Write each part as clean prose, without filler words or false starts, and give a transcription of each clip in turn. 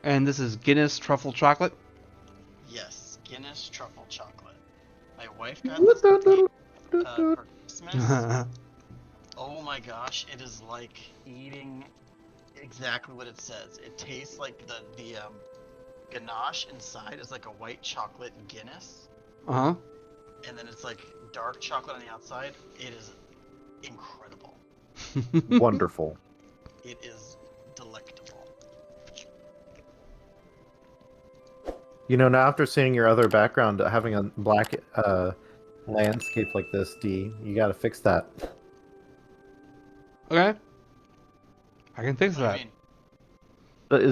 And this is Guinness truffle chocolate. Yes, Guinness truffle chocolate. My wife got this for Christmas. Oh my gosh, it is like eating exactly what it says. It tastes like the ganache inside is like a white chocolate Guinness. Uh-huh. And then it's like dark chocolate on the outside. It is incredible. Wonderful. It is delectable. You know, now after seeing your other background, having a black landscape like this, D, you gotta fix that. Okay. I can fix What do that. you mean? But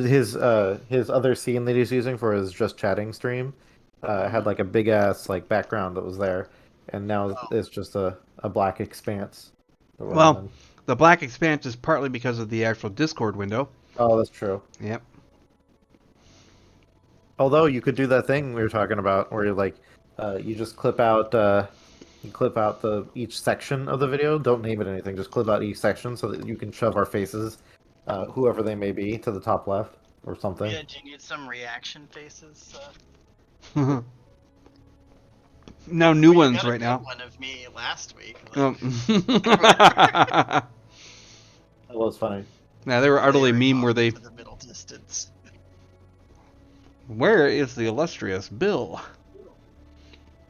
his other scene that he's using for his just chatting stream had like a big ass like background that was there, and now it's just a black expanse. that we're Well, on. the black expanse is partly because of the actual Discord window. Oh, that's true. Yep. Although you could do that thing we were talking about, where you you just clip out each section of the video. Don't name it anything. Just clip out each section so that you can shove our faces, whoever they may be, to the top left or something. Yeah, do you need some reaction faces? No new Well, you ones got a right good now. one of me last week. Oh. That was funny. Now they were utterly Layering meme off where they. to the middle distance. Where is the illustrious Bill?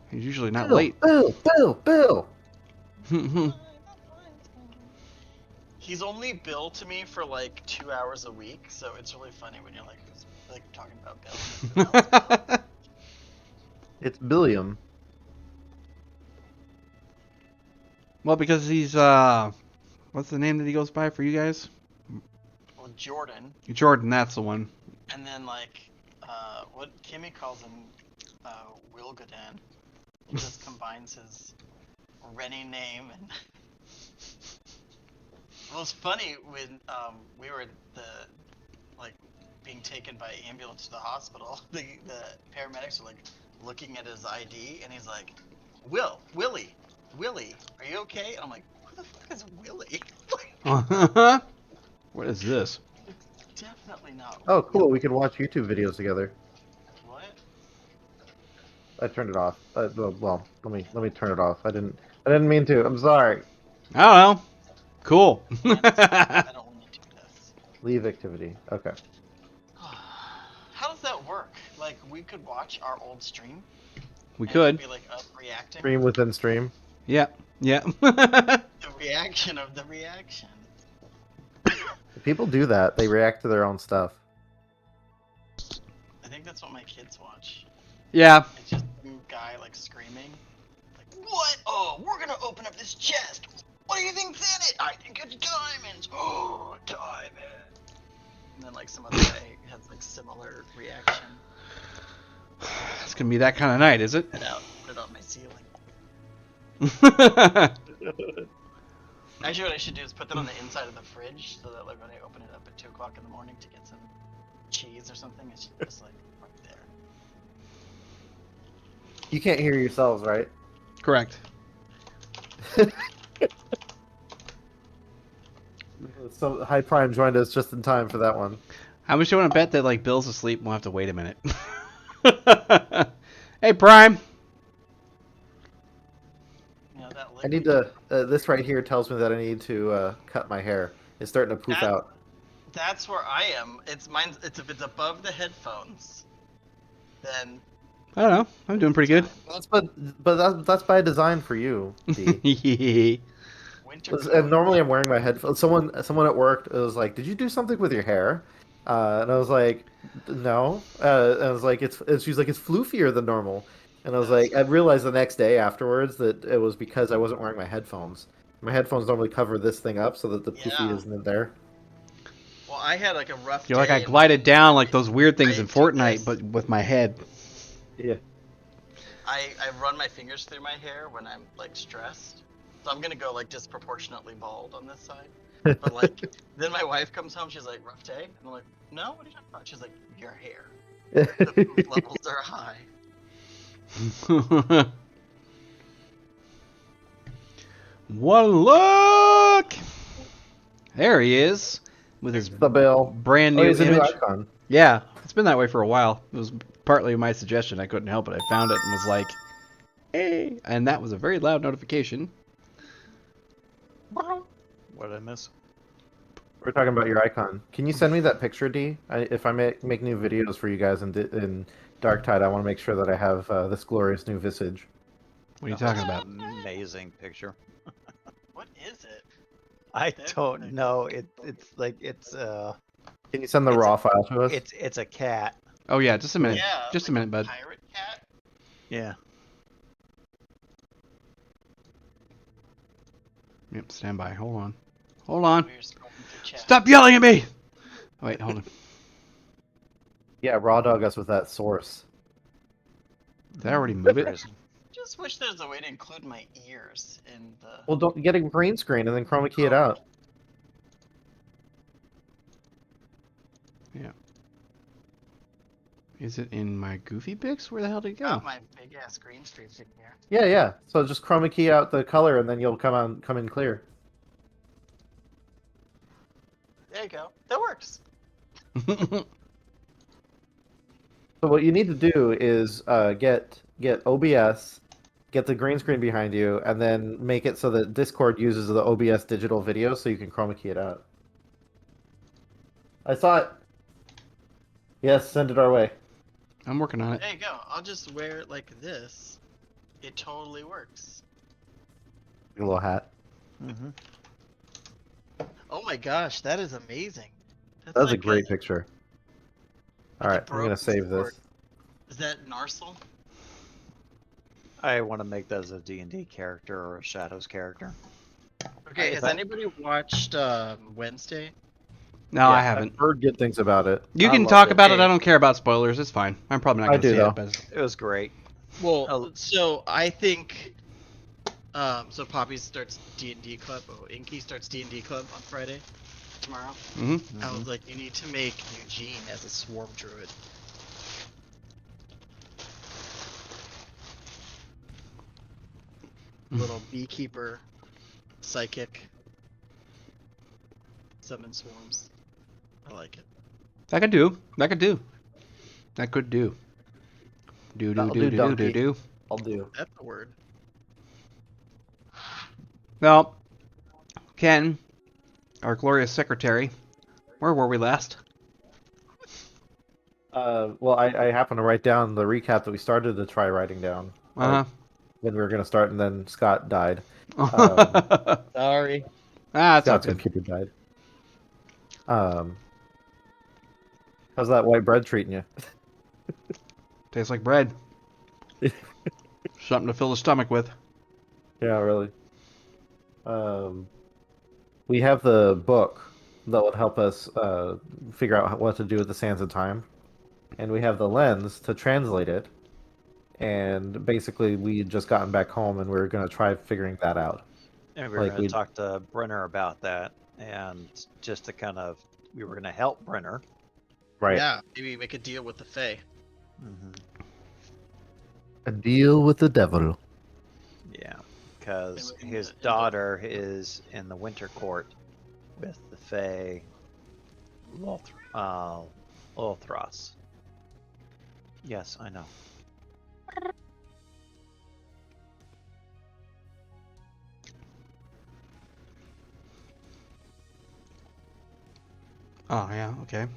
He's usually not Bill, late. Bill. He's only Bill to me for like 2 hours a week, so it's really funny when you're like talking about Bill. It's Billiam. Well, because he's what's the name that he goes by for you guys? Well, Jordan, Jordan, that's the one. and then what Kimmy calls him, Wilgodan. He just combines his Rennie name and. Well, it's funny when we were being taken by ambulance to the hospital. The paramedics were like looking at his ID, and he's like, Willie, are you okay? And I'm like, who the fuck is Willie? What is this? Definitely not. Oh, cool. We can watch YouTube videos together. What? I turned it off. Well, let me turn it off. I didn't mean to. I'm sorry. I don't know. Cool. I don't want to do this. Leave activity. Okay. How does that work? Like, we could watch our old stream. We and could. be like us reacting. Stream within stream. Yeah. The reaction of the reaction. People do that. They react to their own stuff. I think that's what my kids watch. Yeah. It's just some guy like screaming, like, "What? Oh, we're gonna open up this chest. What do you think's in it? I think it's diamonds. Oh, diamond." And then like some other guy has like similar reaction. It's gonna be that kind of night, is it? Put it on my ceiling. Yeah. Actually, what I should do is put that on the inside of the fridge so that like when I open it up at 2 o'clock in the morning to get some cheese or something, it's just like right there. You can't hear yourselves, right? Correct. So High Prime joined us just in time for that one. How much do you want to bet that like Bill's asleep and we'll have to wait a minute? Hey, Prime. You know, that I need to. This right here tells me that I need to cut my hair. It's starting to poof out. That's where I am. It's mine. It's if it's above the headphones, then I don't know. I'm doing pretty good. That's by design for you, D. winter. And normally I'm wearing my headphones. Someone at work was like, "Did you do something with your hair?" And I was like, "No." And I was like, she's like, "It's floofier than normal." And I was like, I realized the next day afterwards that it was because I wasn't wearing my headphones. My headphones normally cover this thing up so that the poofy isn't in there. Well, I had like a rough. You're like day I glided down like those weird things I in did Fortnite, this. but with my head. Yeah. I run my fingers through my hair when I'm like stressed, so I'm gonna go like disproportionately bald on this side. But like, then my wife comes home, she's like, "Rough day," and I'm like, "No, what are you talking about?" She's like, "Your hair. The food levels are high." One look. There he is with his The Bill. brand new He's a new image. icon. Yeah, it's been that way for a while. It was partly my suggestion. I couldn't help it. I found it and was like, hey. And that was a very loud notification. What did I miss? We're talking about your icon. Can you send me that picture, D? If I make new videos for you guys in Dark Tide, I want to make sure that I have this glorious new visage. What are you talking about? Amazing picture. What is it? I don't know. It's Can you send the It's raw file to us? it's a cat. Oh, yeah, just a minute. Yeah, Just a like minute, bud. Pirate cat. Yeah. Yep, stand by. Hold on. Hold on. We're scrolling through chat. Stop yelling at me! Wait, hold on. Yeah, raw dog us with that source. Did I already move it? Just wish there's a way to include my ears in the. Well, don't get a green screen and then chroma key it out. Yeah. Is it in my Goofy Pics? Where the hell did it go? Got my big ass green screen in here. Yeah, yeah. So just chroma key out the color and then you'll come in clear. There you go. That works. So what you need to do is get OBS, get the green screen behind you, and then make it so that Discord uses the OBS digital video so you can chroma key it out. I saw it. Yes, send it our way. I'm working on it. There you go. I'll just wear it like this. It totally works. A little hat. Mm-hmm. Oh my gosh, that is amazing. That was a like great picture. All right, I'm gonna save this. Is that Narsil? I want to make that as a D&D character or a Shadows character. Okay, has anybody watched Wednesday? No, I Yeah, haven't. I've heard good things about it. You I can loved talk it. about it. Hey. I don't care about spoilers. It's fine. I'm probably not I going to do, see though. it. But It was great. Well, Oh. so I think, so Poppy starts D&D Club. Oh, Inky starts D&D Club on Friday, tomorrow. Mhm. I was like, you need to make Eugene as a swarm druid. Little beekeeper, psychic, summon swarms. I like it. that could do. That could do. That could do. Do do That'll do do, do do donkey. do. I'll do. That's the word. Well, Ken, our glorious secretary, where were we last? Well, I happened to write down the recap that we started to try writing down. Uh When we were gonna start, and then Scott died. huh. Sorry. It's all Scott's good. computer died. How's that white bread treating you? Tastes like bread. Something to fill the stomach with. Yeah, really. We have the book that would help us figure out what to do with the Sands of Time, and we have the lens to translate it. And basically, we had just gotten back home, and we are going to try figuring that out. And we were Like going we- to talk to Brenner about that, and just to we were going to help Brenner. Right. Yeah, maybe make a deal with the Fae. Mm-hmm. A deal with the devil. Yeah, because In his the- in the- daughter is in the Winter Court with the Fae Lothros. Yes, I know. Oh yeah. Okay.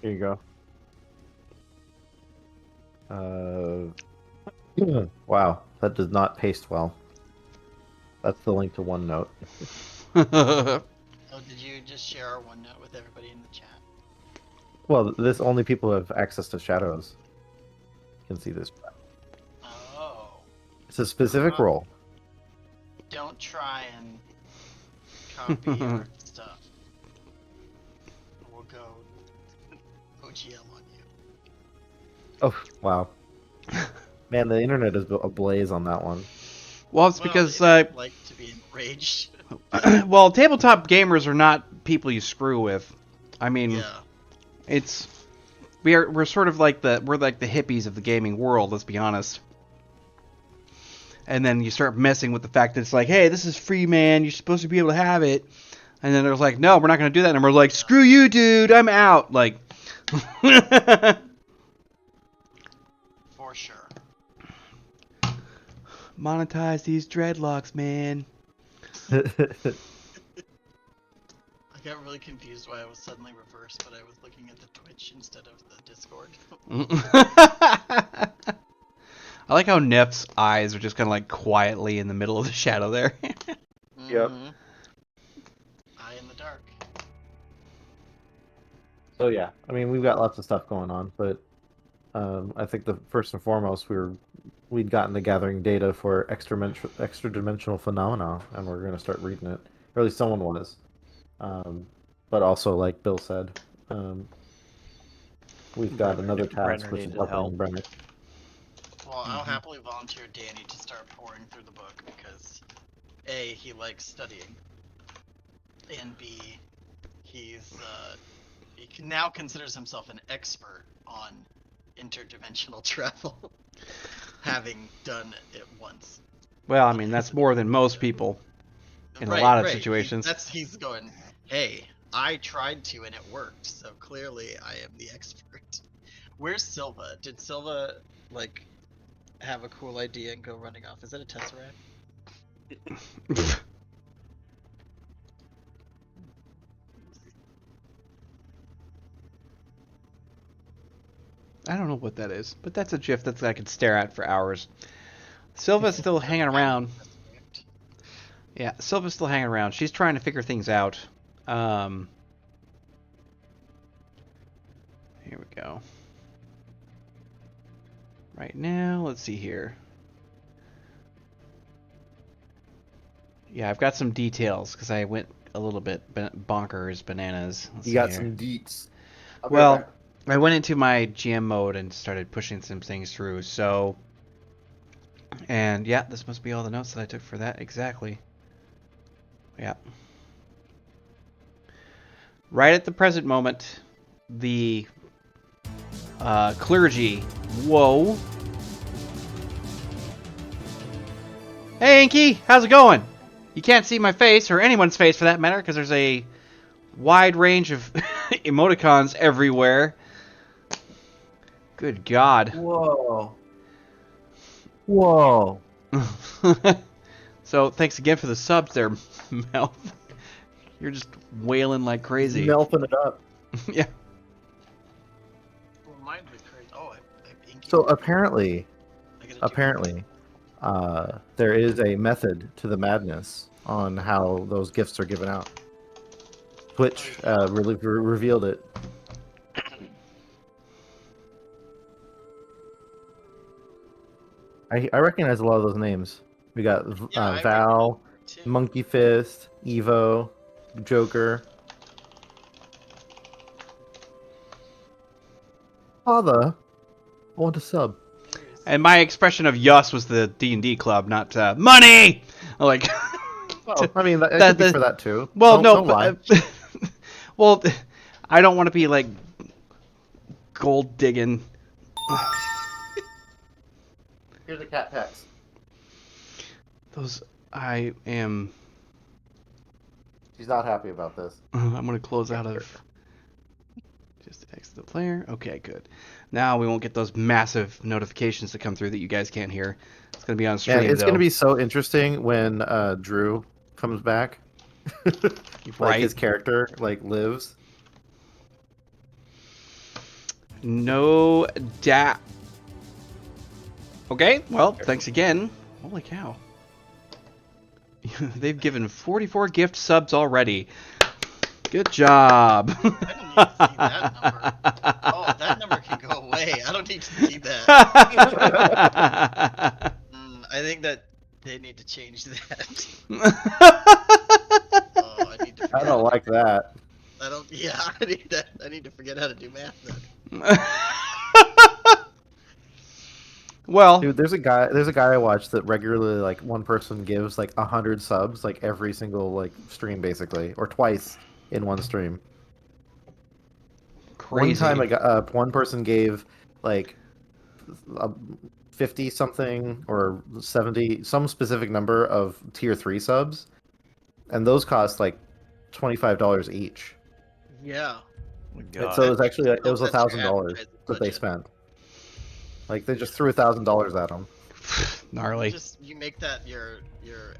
Here you go. Wow, that does not paste well. That's the link to OneNote. Oh, did you just share our OneNote with everybody in the chat? Well, this only people who have access to Shadows can see this. Oh. It's a specific role. Don't try and copy our stuff. We'll go OGL on you. Oh, wow. Man, the internet is ablaze on that one. Well, it's because they like to be enraged. well, tabletop gamers are not people you screw with. I mean, Yeah. we're sort of like the hippies of the gaming world. Let's be honest. And then you start messing with the fact that it's like, hey, this is free, man. You're supposed to be able to have it. And then they're like, no, we're not going to do that. And we're like, screw you, dude. I'm out. Like, For sure. monetize these dreadlocks, man. I got really confused why I was suddenly reversed, but I was looking at the Twitch instead of the Discord. I like how Neff's eyes are just kind of like quietly in the middle of the shadow there. Yep. Eye in the dark. So yeah, I mean, we've got lots of stuff going on, but I think the first and foremost, we'd gotten to gathering data for extra-dimensional phenomena, and we're going to start reading it. Or at least someone was. But also, like Bill said, we've got Brenner- another Brenner task, which is needed helping help. Brenner. Well, I'll happily volunteer Danny to start pouring through the book because A, he likes studying, and B, he now considers himself an expert on interdimensional travel, having done it once. Well, I mean, that's more than most people in a lot of situations. He's going, hey, I tried to and it worked, so clearly I am the expert. Where's Silva? Did Silva, like, have a cool idea and go running off? Is that a Tesseract? I don't know what that is, but that's a GIF that I could stare at for hours. Silva's still hanging around. Tesseract. Yeah, Silva's still hanging around. She's trying to figure things out. Here we go. Right now, let's see here. Yeah, I've got some details because I went a little bit bonkers, bananas. Let's You see got here. some deets. I'll be Well, right back. I went into my GM mode and started pushing some things through, so... And yeah, this must be all the notes that I took for that, exactly. Yeah. Right at the present moment, the clergy... Whoa. Hey, Inky! How's it going? You can't see my face, or anyone's face for that matter, because there's a wide range of emoticons everywhere. Good God. Whoa. Whoa. So, thanks again for the subs there, Mel. You're just wailing like crazy. Melting it up. Yeah. Well, mine would be crazy. Oh, I inky. So apparently, I gotta do there is a method to the madness on how those gifts are given out. Twitch really revealed it. I recognize a lot of those names. We got Yeah, I Val, too. Monkey Fist, Evo, Joker. Father, I want a sub. And my expression of "yus" was the D&D club, not money. Like, Well, I mean, that that- could be that- for that too. well, Don't no, lie. but, well, I don't want to be like gold digging. Here's a cat tax. Those I am. She's not happy about this. I'm gonna close out of. Just exit the player. Okay, good. Now we won't get those massive notifications that come through that you guys can't hear. It's gonna be on stream. Yeah, it's though. gonna be so interesting when Drew comes back. Like Right. his character lives. No doubt. Okay, well, thanks again. Holy cow. They've given 44 gift subs already. Good job. I don't need to see that number. Oh, that number can go away. I don't need to see that. I think that they need to change that. Oh, I need to. I don't like that. I don't. Yeah, I need that. I need to forget how to do math then. Well, Dude, there's a guy I watch that regularly one person gives 100 subs every single stream basically, or twice in one stream. crazy. One time one person gave 50 something or 70, some specific number of tier 3 subs, and those cost like $25 each. Yeah. And God. so it was actually it was That's your $1,000 advertising that they budget. spent. Like they just threw $1,000 at them. Gnarly. You make that your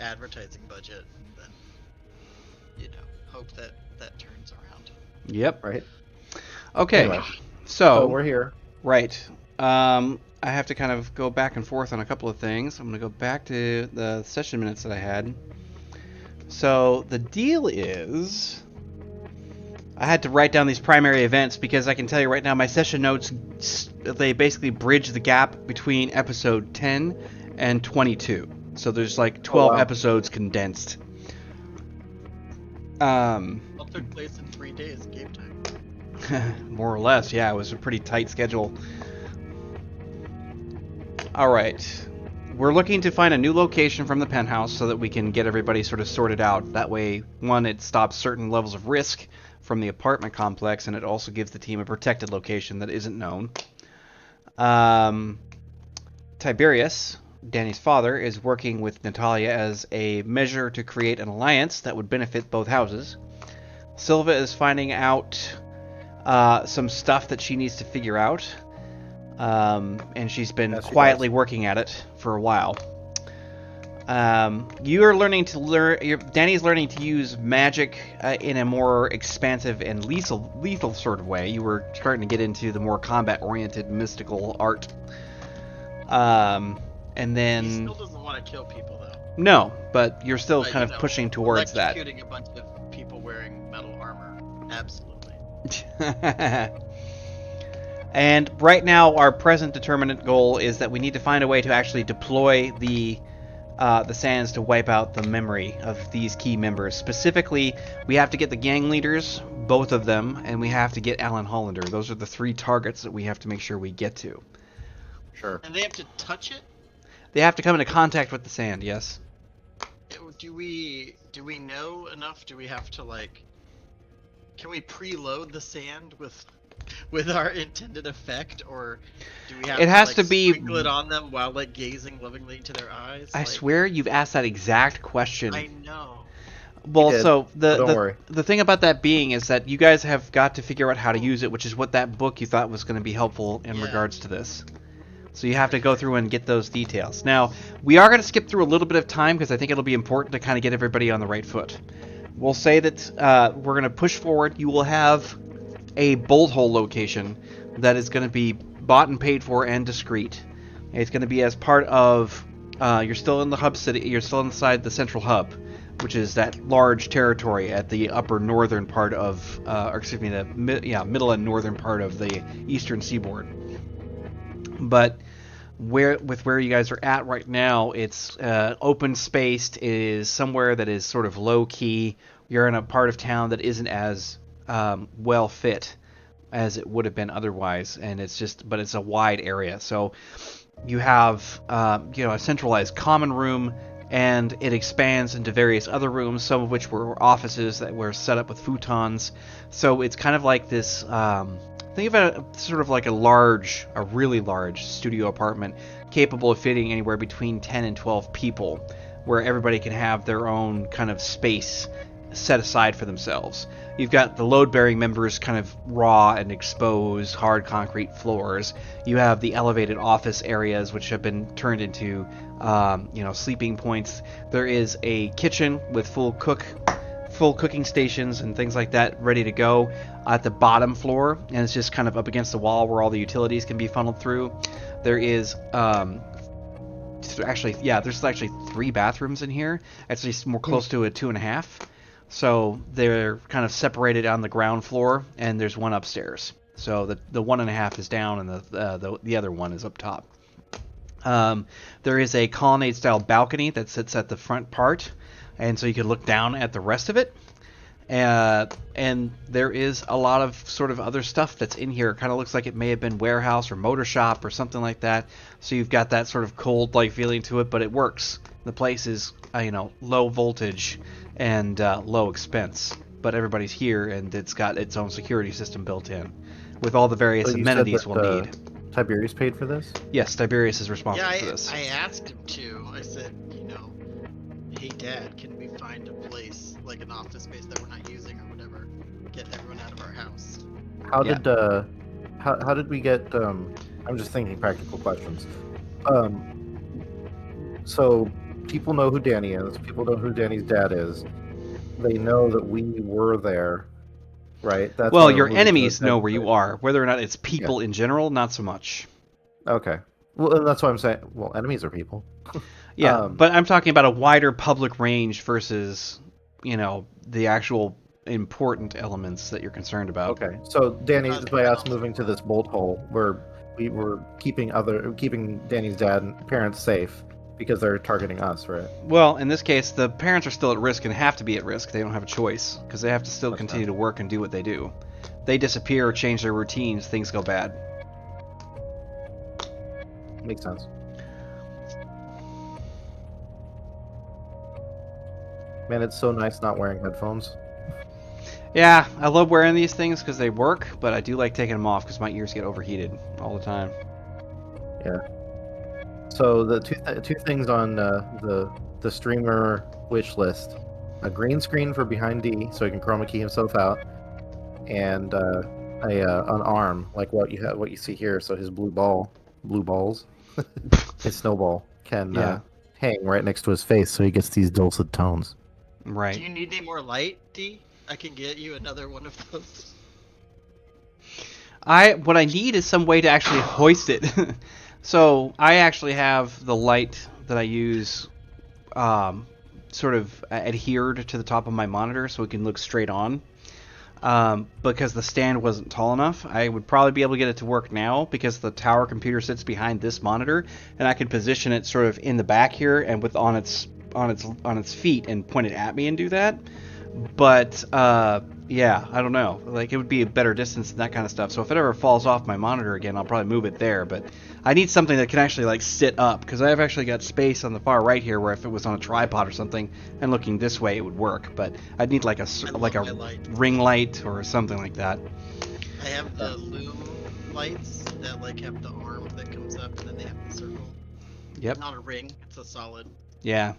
advertising budget, and then hope that turns around. Yep. Right. Okay. Anyway, So we're here. right. I have to kind of go back and forth on a couple of things. I'm going to go back to the session minutes that I had. So the deal is, I had to write down these primary events because I can tell you right now, my session notes, they basically bridge the gap between episode 10 and 22. So there's like 12 wow. episodes condensed. All took place in 3 days, game time. More or less, yeah. It was a pretty tight schedule. Alright. We're looking to find a new location from the penthouse so that we can get everybody sort of sorted out. That way, one, it stops certain levels of risk from the apartment complex, and it also gives the team a protected location that isn't known. Tiberius, Danny's father, is working with Natalia as a measure to create an alliance that would benefit both houses. Silva is finding out some stuff that she needs to figure out. And she's been quietly working at it for a while. You are learning to Danny's learning to use magic in a more expansive and lethal sort of way. You were starting to get into the more combat-oriented mystical art. And then He still doesn't want to kill people, though. no, but you're still kind of pushing towards that. Electrocuting a bunch of people wearing metal armor, absolutely. And right now, our present determinant goal is that we need to find a way to actually deploy the sands to wipe out the memory of these key members. Specifically, we have to get the gang leaders, both of them, and we have to get Alan Hollander. Those are the 3 targets that we have to make sure we get to. Sure. And they have to touch it? They have to come into contact with the sand, yes. Do we know enough? Do we have to, like... Can we preload the sand with our intended effect, or do we have to be sprinkle it on them while like gazing lovingly into their eyes? I swear you've asked that exact question. I know. Well, so don't worry. the thing about that being is that you guys have got to figure out how to use it, which is what that book you thought was going to be helpful in regards to this. So you have to go through and get those details. Now, we are going to skip through a little bit of time because I think it'll be important to kind of get everybody on the right foot. We'll say that we're going to push forward. You will have a bolt hole location that is going to be bought and paid for and discreet. It's going to be as part of you're still in the hub city. You're still inside the central hub, which is that large territory at the upper northern part of, middle and northern part of the eastern seaboard. But where you guys are at right now, it's open spaced. It is somewhere that is sort of low key. You're in a part of town that isn't as well fit as it would have been otherwise, and but it's a wide area. So you have a centralized common room, and it expands into various other rooms, some of which were offices that were set up with futons. So it's kind of like this. Think of it sort of like a really large studio apartment capable of fitting anywhere between 10 and 12 people, where everybody can have their own kind of space set aside for themselves. You've got the load-bearing members kind of raw and exposed, hard concrete floors. You have the elevated office areas, which have been turned into, sleeping points. There is a kitchen with full cooking stations and things like that ready to go at the bottom floor, and it's just kind of up against the wall where all the utilities can be funneled through. There is there's actually 3 bathrooms in here. Actually, more close to a 2.5. So they're kind of separated on the ground floor, and there's one upstairs. So the 1.5 is down, and the other one is up top. There is a colonnade-style balcony that sits at the front part, and so you can look down at the rest of it. And there is a lot of sort of other stuff that's in here. It kind of looks like it may have been warehouse or motor shop or something like that. So you've got that sort of cold-like feeling to it, but it works. The place is, low voltage and low expense, but everybody's here, and it's got its own security system built in with all the various amenities we'll need. Tiberius paid for this? Yes, Tiberius is responsible Yeah, for this. I asked him to. I said, hey Dad, can we find a place, like an office space that we're not using or whatever? Get everyone out of our house. How Yeah. did how did we get I'm just thinking practical questions. So people know who Danny is, people know who Danny's dad is. They know that we were there, right? That's Well, why we're your moving to enemies a know dead where you place. are. Whether or not it's people in general, not so much. Okay. Well, and that's why I'm saying, well, enemies are people. Yeah, but I'm talking about a wider public range versus, the actual important elements that you're concerned about. Okay. So Danny, Okay, by I us don't- moving to this bolt hole, we were keeping Danny's dad and parents safe because they're targeting us, right? Well, in this case, the parents are still at risk and have to be at risk. They don't have a choice because they have to still That's continue fair. to work and do what they do. They disappear or change their routines, things go bad. Makes sense. Man, it's so nice not wearing headphones. Yeah, I love wearing these things because they work, but I do like taking them off because my ears get overheated all the time. Yeah. So the two things on the streamer wish list: a green screen for behind D, so he can chroma key himself out, and an arm like what you see here. So his blue balls, his snowball can Yeah. hang right next to his face, so he gets these dulcet tones. Do Right. you need any more light, D? I can get you another one of those. What I need is some way to actually hoist it. So I actually have the light that I use sort of adhered to the top of my monitor so it can look straight on. Because the stand wasn't tall enough, I would probably be able to get it to work now because the tower computer sits behind this monitor, and I could position it sort of in the back here and with on its feet and point it at me and do that. But yeah, I don't know. Like, it would be a better distance and that kind of stuff. So if it ever falls off my monitor again, I'll probably move it there. But I need something that can actually like sit up because I've actually got space on the far right here where if it was on a tripod or something and looking this way, it would work. But I'd need like a love my light. ring light or something like that. I have the loom lights that like have the arm that comes up and then they have the circle. Yep. Not a ring, it's a solid. Yeah.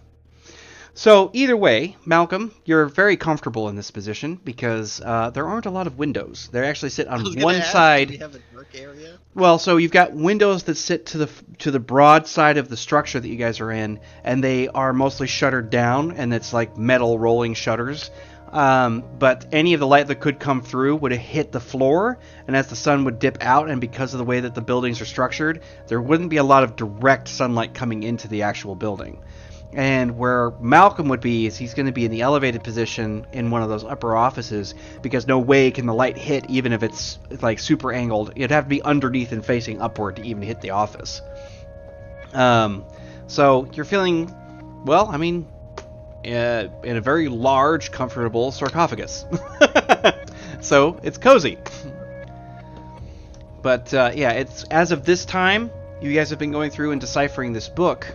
So either way, Malcolm, you're very comfortable in this position because there aren't a lot of windows. They actually sit I was on gonna one ask, side. do we have a dark area? Well, so you've got windows that sit to the broad side of the structure that you guys are in, and they are mostly shuttered down, and it's like metal rolling shutters. But any of the light that could come through would have hit the floor, and as the sun would dip out, and because of the way that the buildings are structured, there wouldn't be a lot of direct sunlight coming into the actual building. And where Malcolm would be is he's going to be in the elevated position in one of those upper offices because no way can the light hit even if it's like super angled. It'd have to be underneath and facing upward to even hit the office. So you're feeling, well, I mean, in a very large, comfortable sarcophagus. So it's cozy. But yeah, it's as of this time, you guys have been going through and deciphering this book,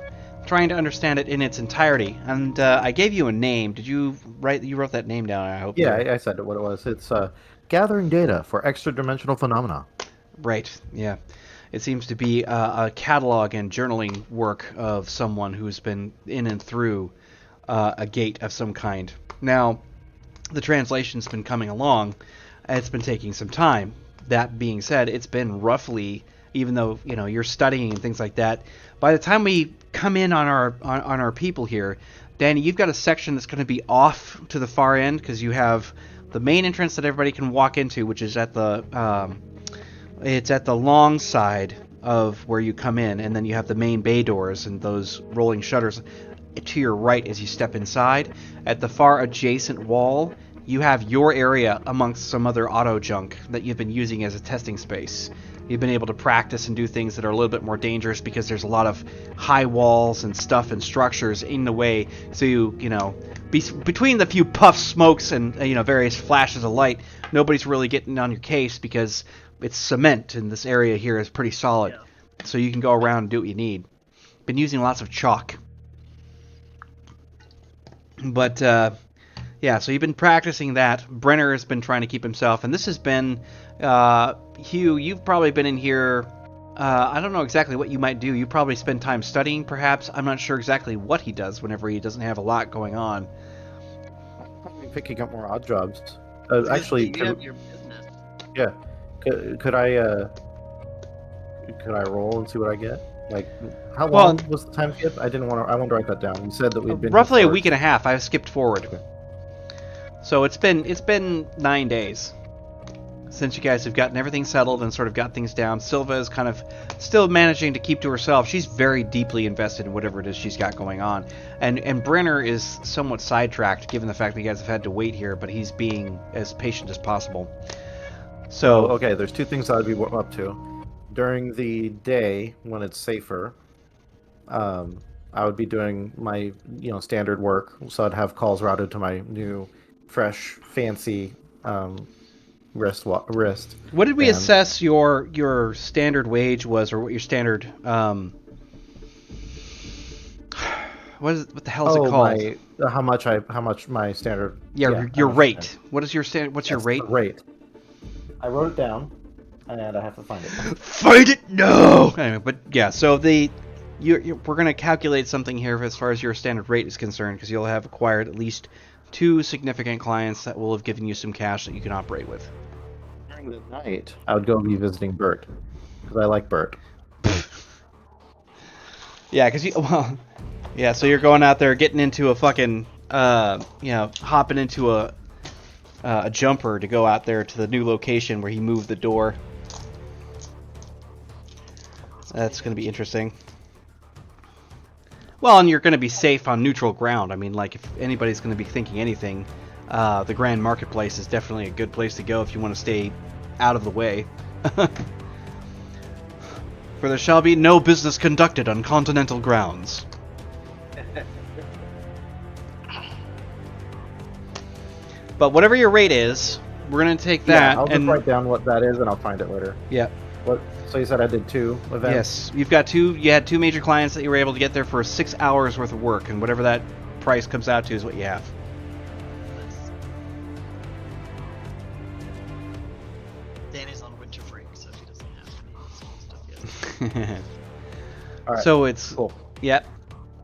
trying to understand it in its entirety. And I gave you a name. Did you write? You wrote that name down. I hope. Yeah, I said what it was. It's gathering data for extra-dimensional phenomena. Right. Yeah. It seems to be a catalog and journaling work of someone who's been in and through a gate of some kind. Now, the translation's been coming along. It's been taking some time. That being said, it's been roughly, even though you're studying and things like that, by the time we come in on our people here, Danny, you've got a section that's going to be off to the far end because you have the main entrance that everybody can walk into, which is at the it's at the long side of where you come in, and then you have the main bay doors and those rolling shutters to your right as you step inside. At the far adjacent wall, you have your area amongst some other auto junk that you've been using as a testing space. You've been able to practice and do things that are a little bit more dangerous because there's a lot of high walls and stuff and structures in the way. So between the few puffs, smokes, and various flashes of light, nobody's really getting on your case because it's cement and this area here is pretty solid. Yeah. So you can go around and do what you need. Been using lots of chalk. But yeah, so you've been practicing that. Brenner has been trying to keep himself, and this has been Hugh, you've probably been in here I don't know exactly what you might do. You probably spend time studying, perhaps. I'm not sure exactly what he does whenever he doesn't have a lot going on. Probably picking up more odd jobs. Because Actually, you have your business. yeah. Could I roll and see what I get? Like, how Well, long was the time skip? I didn't want to. I wanted to write that down. You said that we'd been here roughly a for- week and a half. I've skipped forward. Okay. So it's been 9 days since you guys have gotten everything settled and sort of got things down. Silva is kind of still managing to keep to herself. She's very deeply invested in whatever it is she's got going on. And Brenner is somewhat sidetracked given the fact that you guys have had to wait here, but he's being as patient as possible. So, okay, there's two things I'd be up to. During the day, when it's safer, I would be doing my, standard work. So I'd have calls routed to my new, fresh, fancy wrist. what did we And- assess your standard wage was, or what your standard what the hell is it called? How much my standard? Your how much rate. standard. What is your standard? What's your That's rate? the rate. I wrote it down, and I have to find it. Fight it! No! Anyway, but yeah, so we're going to calculate something here as far as your standard rate is concerned, because you'll have acquired at least 2 significant clients that will have given you some cash that you can operate with. During the night, I would go be visiting Bert, because I like Bert. Yeah, because so you're going out there getting into a fucking, hopping into a jumper to go out there to the new location where he moved the door. That's going to be interesting. Well, and you're going to be safe on neutral ground. I mean, like, if anybody's going to be thinking anything, the Grand Marketplace is definitely a good place to go if you want to stay out of the way. For there shall be no business conducted on continental grounds. But whatever your rate is, we're going to take that. I'll just and write down what that is, and I'll find it later. Yeah. What? So you said I did 2 events? Yes, you had 2 major clients that you were able to get there for 6 hours worth of work, and whatever that price comes out to is what you have. Danny's on winter break, so he doesn't have any small stuff yet. All right. So it's Cool. Yep.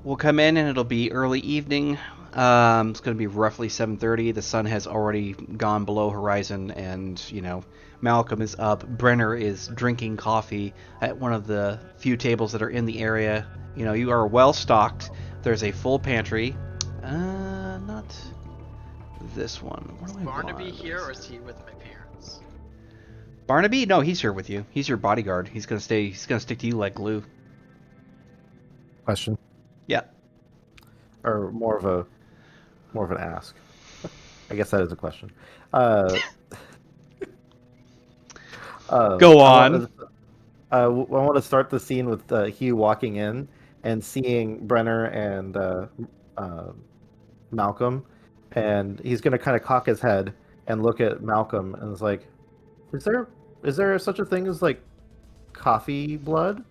We'll come in and it'll be early evening. It's going to be roughly 7:30. The sun has already gone below horizon, and Malcolm is up. Brenner is drinking coffee at one of the few tables that are in the area. You are well stocked. There's a full pantry. Not this one. What Is do I Barnaby want? here, or is he with my parents? Barnaby? No, he's here with you. He's your bodyguard. He's gonna stay. He's gonna stick to you like glue. Question, Yeah. or more of an ask. I guess that is a question. Go on. I want to start the scene with Hugh walking in and seeing Brenner and Malcolm, and he's going to kind of cock his head and look at Malcolm and is like, "Is there such a thing as like coffee blood?"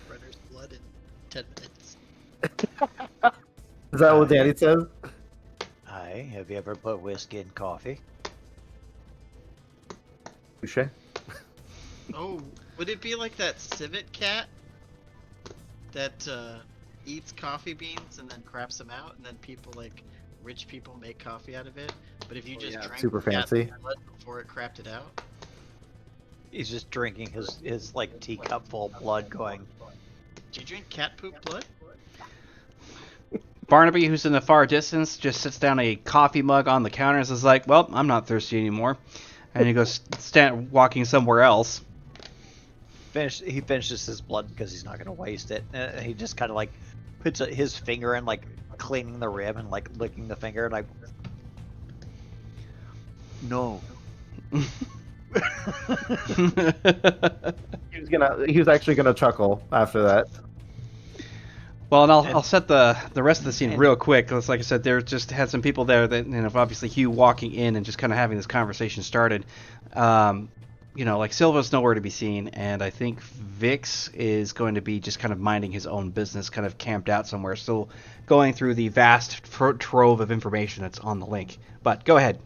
Brenner's blood in 10 minutes. Is that what Danny says? Hi, have you ever put whiskey in coffee? Touche. Oh, would it be like that civet cat that eats coffee beans and then craps them out, and then rich people make coffee out of it? But if you just drank super the cat's fancy. blood before it crapped it out, He's just drinking his like teacup full of blood going, do you drink cat poop blood? Barnaby, who's in the far distance, just sits down a coffee mug on the counter and is like, "Well, I'm not thirsty anymore," and he goes walking somewhere else. he finishes his blood because he's not going to waste it. He just kind of like puts his finger in, like cleaning the rib and like licking the finger, and like, no. He was actually gonna chuckle after that. Well, and I'll set the rest of the scene real quick. 'Cause like I said, there just had some people there that, obviously Hugh walking in and just kind of having this conversation started. Like Silva's nowhere to be seen, and I think Vix is going to be just kind of minding his own business, kind of camped out somewhere, still going through the vast trove of information that's on the link. But go ahead,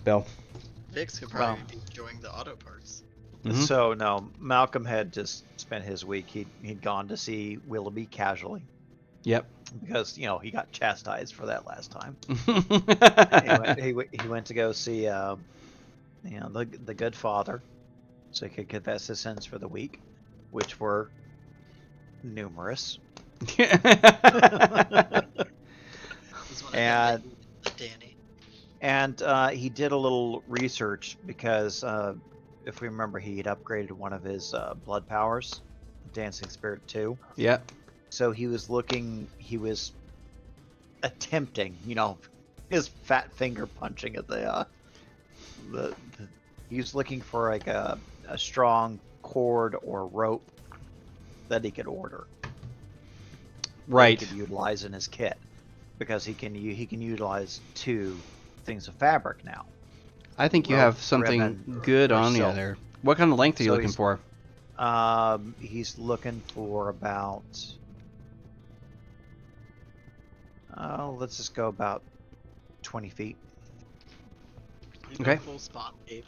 Bill. Vix could probably be enjoying the auto parts. Mhm. So no, Malcolm had just spent his week. He'd gone to see Willoughby casually Yep. because he got chastised for that last time. He went to go see the good father, so he could confess his sins for the week, which were numerous. This is when I got And Danny. and he did a little research because if we remember, he had upgraded one of his blood powers, Dancing Spirit 2. Yep. So he was attempting, his fat finger punching at he was looking for like a strong cord or rope that he could order. Right. That he could utilize in his kit because he can utilize 2 things of fabric now. I think you Rope, have something ribbon, good or on you silk. there. What kind of length are you So looking he's- for? He's looking for about. Let's just go about 20 feet. Leave Okay. a full spot, Abe.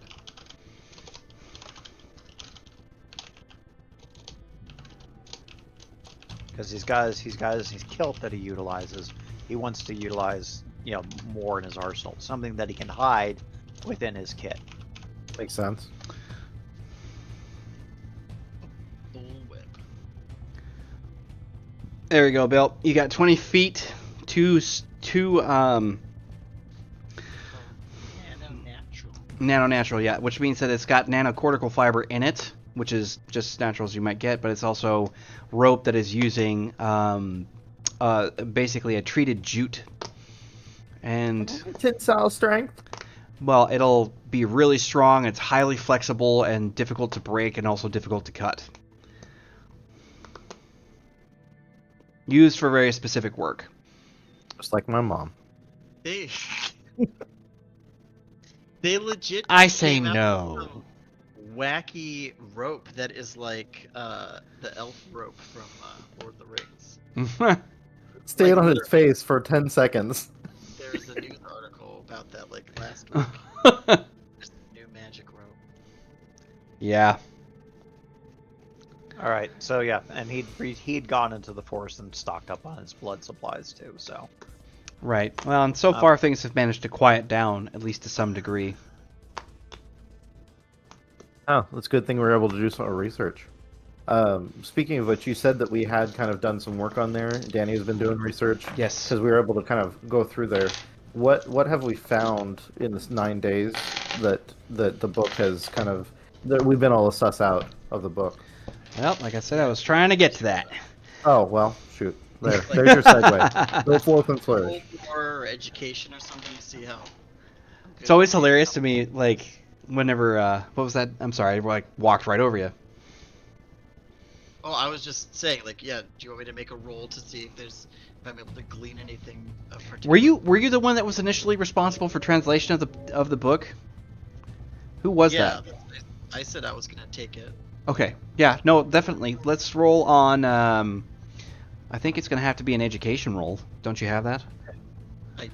Because he's got his kilt that he utilizes. He wants to utilize more in his arsenal, something that he can hide within his kit. Makes sense. Bullwhip. There we go, Bill. You got 20 feet, two nano natural, yeah, which means that it's got nanocortical fiber in it, which is just as natural as you might get, but it's also rope that is using basically a treated jute. And Tensile strength. well, it'll be really strong. It's highly flexible and difficult to break, and also difficult to cut. Used for very specific work. Just like my mom. They they legit. I say came out no. with some wacky rope that is like the elf rope from Lord of the Rings. Stayed Like, on his literally. face for 10 seconds. There was a news article about that like last week. There's a new magic rope. Yeah. All right, so yeah, and he'd gone into the forest and stocked up on his blood supplies too. So Right. Well, and so far things have managed to quiet down, at least to some degree. Oh, that's a good thing we were able to do some research. Speaking of which, you said that we had kind of done some work on there. Danny has been doing research. Yes. Because we were able to kind of go through there. What have we found in this 9 days that the book has kind of that we've been able to suss out of the book? Well, like I said, I was trying to get to that. Oh well, shoot. There's your segue. Go forth and flourish. Or education or something to see how. It's always hilarious to me, like, whenever, what was that? I'm sorry, I, like, walked right over you. Oh, I was just saying, like, yeah. Do you want me to make a roll to see if I'm able to glean anything of particular? Were you the one that was initially responsible for translation of the book? Who was that? I said I was gonna take it. Okay. Yeah, no, definitely. Let's roll on, I think it's going to have to be an education roll. Don't you have that? I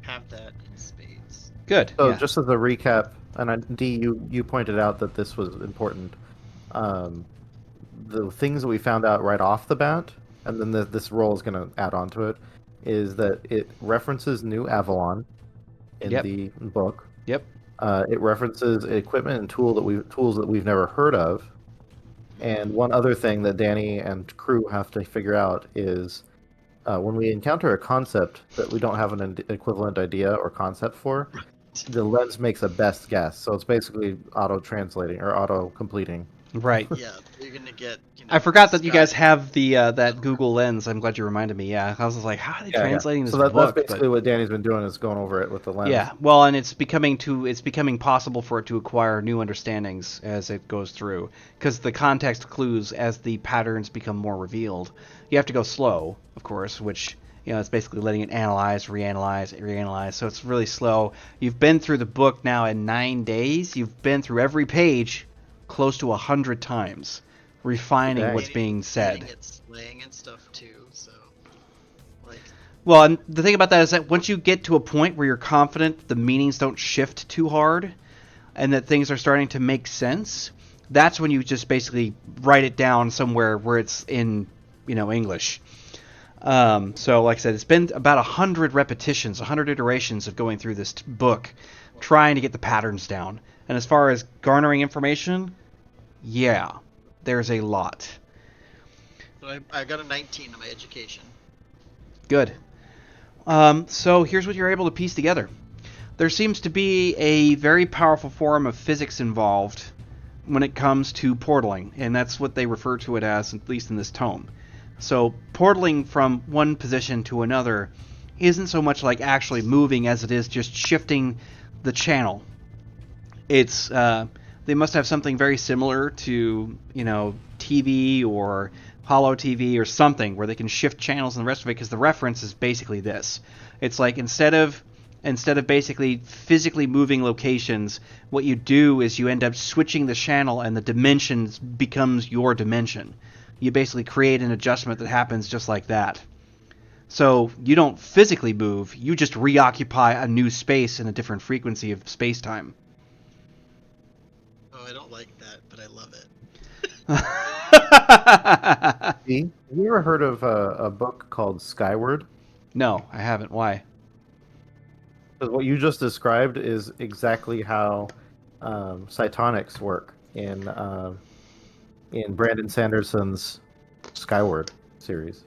have that in spades. Good. So yeah. just as a recap, and D, you pointed out that this was important. The things that we found out right off the bat, and then this role is going to add on to it, is that it references New Avalon in Yep. the book. Yep. It references equipment and tools that we've never heard of. And one other thing that Danny and crew have to figure out is when we encounter a concept that we don't have an equivalent idea or concept for, the lens makes a best guess. So it's basically auto-translating or auto-completing. Right. Yeah, you're gonna get. I forgot that you guys have the that Google Lens. I'm glad you reminded me. Yeah, I was like, how are they translating this So that's book? basically what Danny's been doing is going over it with the lens. Yeah, well, and it's becoming possible for it to acquire new understandings as it goes through, because the context clues, as the patterns become more revealed, you have to go slow, of course, which it's basically letting it analyze, reanalyze. So it's really slow. You've been through the book now in 9 days. You've been through every page close to 100 times, refining Okay. what's being said. It's slang and stuff too, so like. Well, and the thing about that is that once you get to a point where you're confident the meanings don't shift too hard, and that things are starting to make sense, that's when you just basically write it down somewhere where it's in, English. So like I said, it's been about 100 repetitions, 100 iterations of going through this book, trying to get the patterns down. And as far as garnering information, yeah, there's a lot. So I got a 19 on my education. Good. So here's what you're able to piece together. There seems to be a very powerful form of physics involved when it comes to portaling, and that's what they refer to it as, at least in this tome. So portaling from one position to another isn't so much like actually moving as it is just shifting the channel. It's they must have something very similar to TV or Holo TV or something where they can shift channels and the rest of it, because the reference is basically this. It's like instead of basically physically moving locations, what you do is you end up switching the channel and the dimensions becomes your dimension. You basically create an adjustment that happens just like that. So you don't physically move, you just reoccupy a new space in a different frequency of space-time. Oh, I don't like that, but I love it. Have you ever heard of a book called Skyward? No, I haven't. Why? Because what you just described is exactly how cytonics work in Brandon Sanderson's Skyward series.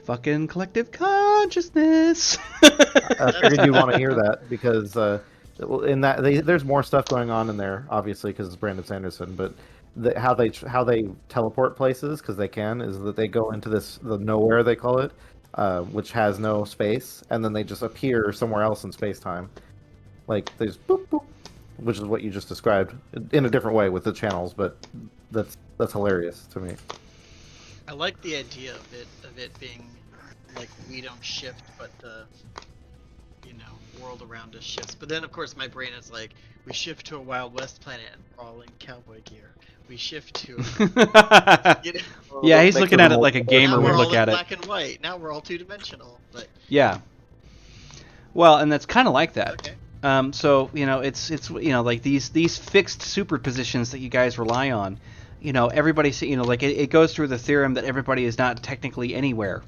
Fucking collective consciousness. I figured you want to hear that because in that there's more stuff going on in there, obviously, because it's Brandon Sanderson. But how they teleport places, because they can, is that they go into the nowhere, they call it, which has no space, and then they just appear somewhere else in space time, like they just boop boop, which is what you just described in a different way with the channels. But that's hilarious to me. I like the idea of it being like we don't shift, but the world around us shifts. But then of course my brain is like, we shift to a Wild West planet and we're all in cowboy gear. We shift to Yeah, he's looking at it like a gamer now would we're look all at in it. black and white. Now we're all two-dimensional. But Yeah. Well, and that's kind of like that. okay. So it's like these fixed superpositions that you guys rely on. Everybody, like it goes through the theorem that everybody is not technically anywhere.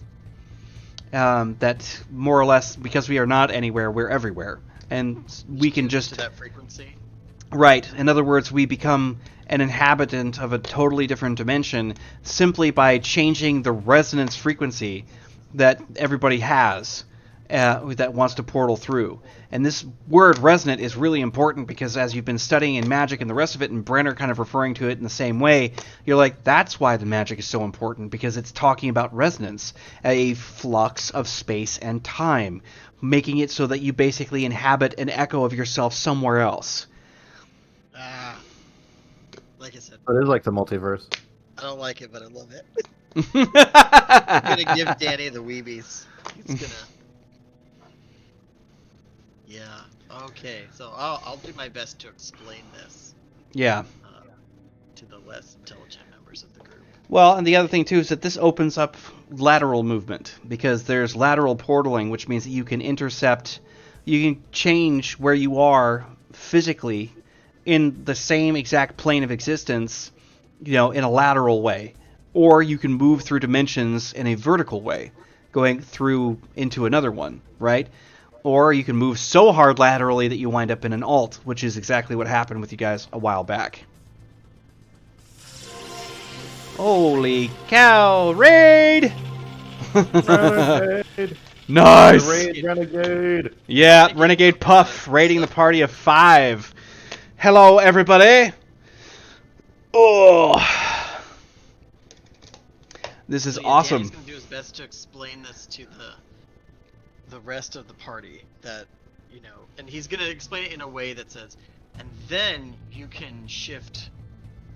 That more or less, because we are not anywhere, we're everywhere, and we can just to that frequency. Right. In other words, we become an inhabitant of a totally different dimension simply by changing the resonance frequency that everybody has that wants to portal through. And this word resonant is really important because as you've been studying in magic and the rest of it, and Brenner kind of referring to it in the same way, you're like, that's why the magic is so important, because it's talking about resonance, a flux of space and time, making it so that you basically inhabit an echo of yourself somewhere else. Like I said, But it is like the multiverse. I don't like it, but I love it. I'm gonna give Danny the weebies. He's gonna. Yeah. Okay. So I'll do my best to explain this. Yeah. To the less intelligent members of the group. Well, and the other thing too is that this opens up lateral movement, because there's lateral portaling, which means that you can intercept, you can change where you are physically in the same exact plane of existence, in a lateral way, or you can move through dimensions in a vertical way, going through into another one, right? Or you can move so hard laterally that you wind up in an alt, which is exactly what happened with you guys a while back. Holy cow, raid! Renegade! Nice! Raid Renegade! Yeah, Renegade Puff raiding the party of 5. Hello, everybody! Oh! This is So, awesome. Danny's gonna do his best to explain this to the rest of the party, that and he's gonna explain it in a way that says, and then you can shift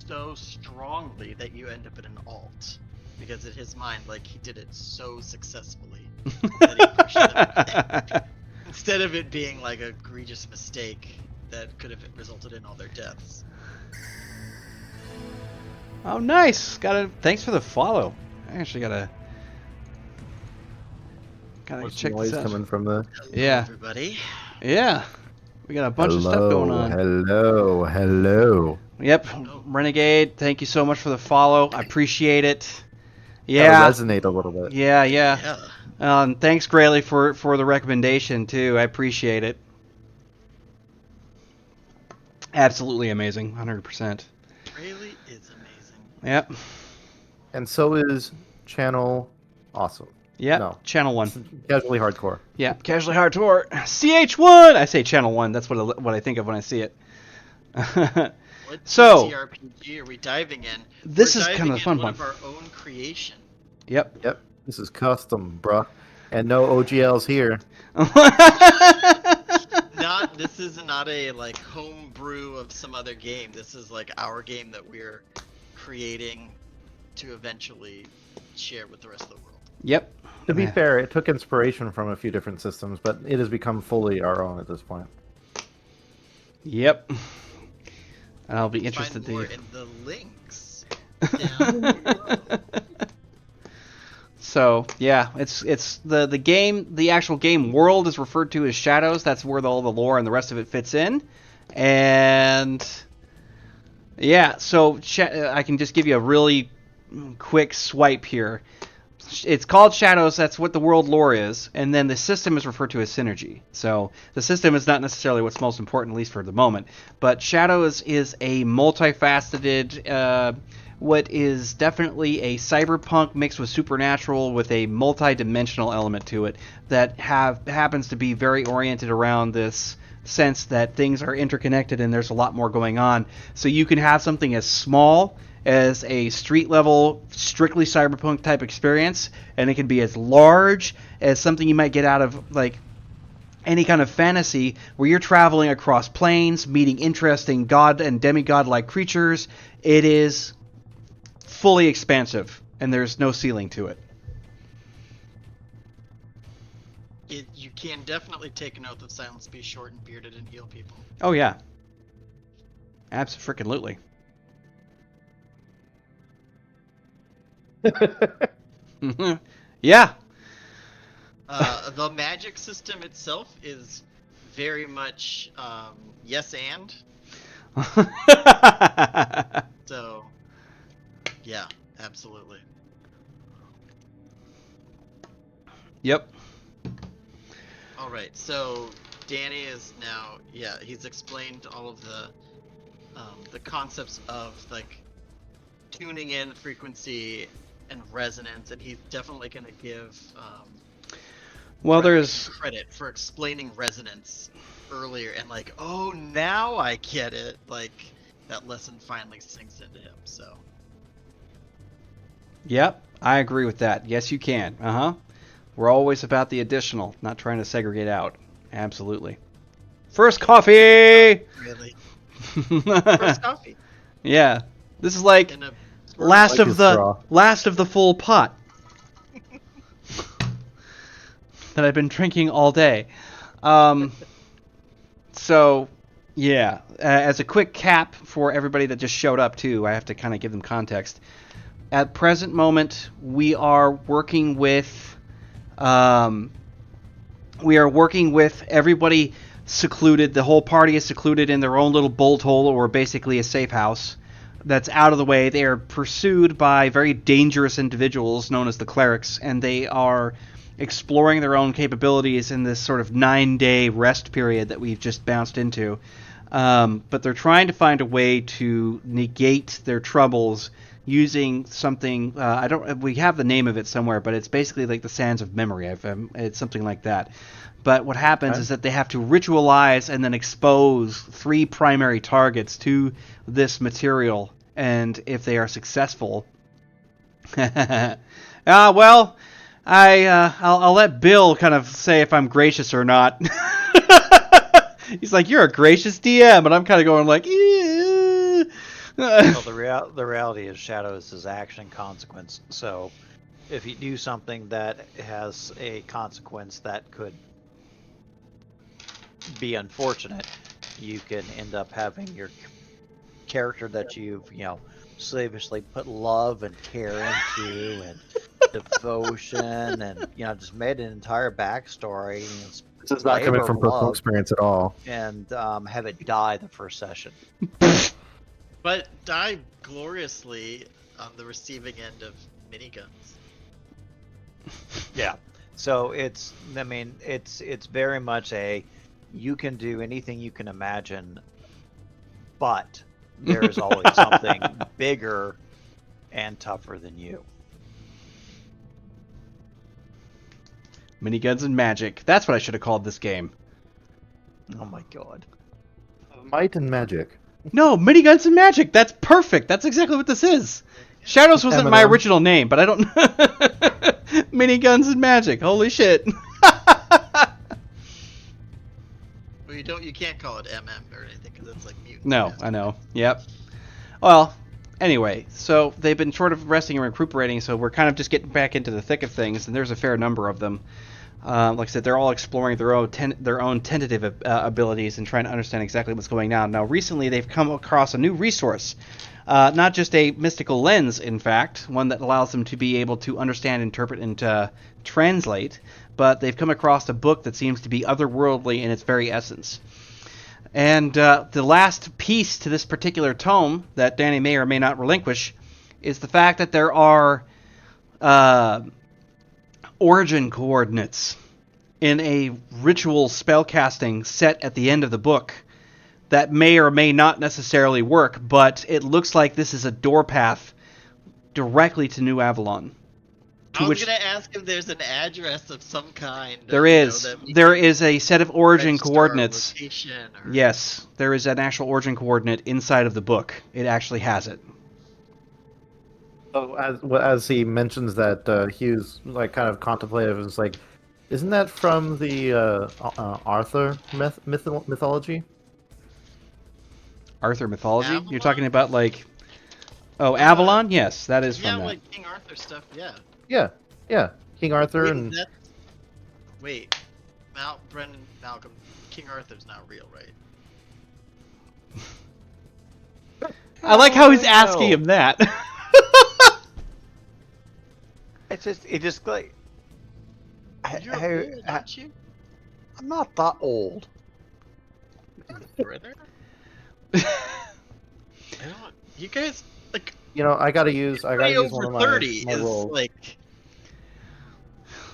so strongly that you end up in an alt, because in his mind, like, he did it so successfully that he pushed them. Instead of it being like a egregious mistake that could have resulted in all their deaths. Oh, nice! Thanks for the follow. I actually gotta What's check the noise this out. coming from the... Hello, Yeah. everybody. Yeah. We got a bunch of stuff going on. Hello. Yep, Renegade, thank you so much for the follow. I appreciate it. Gotta Yeah, resonate a little bit. yeah. Thanks, Grayley, for the recommendation too. I appreciate it. Absolutely amazing, 100%. Really is amazing. Yep. And so is Channel Awesome. Yep. No. Channel 1. Casually Hardcore. Yeah, Casually Hardcore. CH1. I say Channel 1. That's what I think of when I see it. What So, TTRPG are we diving in? This We're is kind of the fun one one. of our own creation. Yep. This is custom, bruh. And no OGLs here. This is not a like home brew of some other game. This is like our game that we're creating to eventually share with the rest of the world. Yep. To be fair, it took inspiration from a few different systems, but it has become fully our own at this point. Yep. I'll be interested Find more to. in the links down below. So yeah, it's the game. The actual game world is referred to as Shadows. That's where all the lore and the rest of it fits in. And yeah, so I can just give you a really quick swipe here. It's called Shadows. That's what the world lore is, and then the system is referred to as Synergy. So the system is not necessarily what's most important, at least for the moment. But Shadows is a multifaceted, what is definitely a cyberpunk mixed with supernatural, with a multi-dimensional element to it that happens to be very oriented around this sense that things are interconnected and there's a lot more going on. So you can have something as small as a street level, strictly cyberpunk type experience, and it can be as large as something you might get out of like any kind of fantasy where you're traveling across planes, meeting interesting god and demigod like creatures. It is fully expansive, and there's no ceiling to it. You can definitely take an oath of silence, be short and bearded, and heal people. Oh yeah, absolutely. Yeah. The magic system itself is very much yes and. So, yeah, absolutely. Yep. All right, so Danny is now, he's explained all of the concepts of like tuning in frequency and resonance, and he's definitely going to give there's credit for explaining resonance earlier, and like, oh, now I get it. Like that lesson finally sinks into him. So. Yep, I agree with that. Yes, you can. We're always about the additional, not trying to segregate out. Absolutely. First coffee. Really. First coffee. Yeah, this is like last of the full pot that I've been drinking all day. So, yeah, as a quick cap for everybody that just showed up too, I have to kind of give them context. At present moment, we are working with everybody secluded. The whole party is secluded in their own little bolt hole, or basically a safe house that's out of the way. They are pursued by very dangerous individuals known as the clerics, and they are exploring their own capabilities in this sort of 9-day rest period that we've just bounced into. But they're trying to find a way to negate their troubles using something. We have the name of it somewhere, but it's basically like the Sands of Memory. It's something like that. But what happens is that they have to ritualize and then expose 3 primary targets to this material, and if they are successful, I'll let Bill kind of say if I'm gracious or not. He's like, you're a gracious DM, and I'm kind of going like, Well, the reality is Shadows is action consequence. So if you do something that has a consequence that could be unfortunate, you can end up having your character that you've slavishly put love and care into and devotion, and just made an entire backstory. This is not coming labor from of personal love, experience at all. and have it die the first session. But die gloriously on the receiving end of miniguns. Yeah. So it's very much you can do anything you can imagine, but there is always something bigger and tougher than you. Miniguns and magic. That's what I should have called this game. Oh my god. Might and magic. No, miniguns and magic. That's perfect. That's exactly what this is. Shadows wasn't my M&M. original name, but I don't. Miniguns and magic. Holy shit. Well, you can't call it MM or anything because it's like mutant. No, I know. Yep. Well, anyway, so they've been sort of resting and recuperating, so we're kind of just getting back into the thick of things, and there's a fair number of them. Like I said, they're all exploring their own tentative abilities and trying to understand exactly what's going on. Now, recently they've come across a new resource, not just a mystical lens, in fact, one that allows them to be able to understand, interpret, and translate, but they've come across a book that seems to be otherworldly in its very essence. And the last piece to this particular tome that Danny may or may not relinquish is the fact that there are origin coordinates in a ritual spellcasting set at the end of the book that may or may not necessarily work, but it looks like this is a door path directly to New Avalon. I was going to ask if there's an address of some kind. There is. There is a set of origin coordinates. Or... Yes, there is an actual origin coordinate inside of the book. It actually has it. So as he mentions that, Hugh's like kind of contemplative and is like, isn't that from the Arthur mythology? Arthur mythology? Avalon? You're talking about like... Oh, Avalon? Yes, that is from yeah, that. like King Arthur stuff, yeah. Yeah. King Arthur and... Wait, Brendan, Malcolm, King Arthur's not real, right? I like how he's asking him that. It just like... You're old, aren't you? I'm not that old. Brother? I don't... You guys, like... I gotta use one of my 30 my is rolls. like...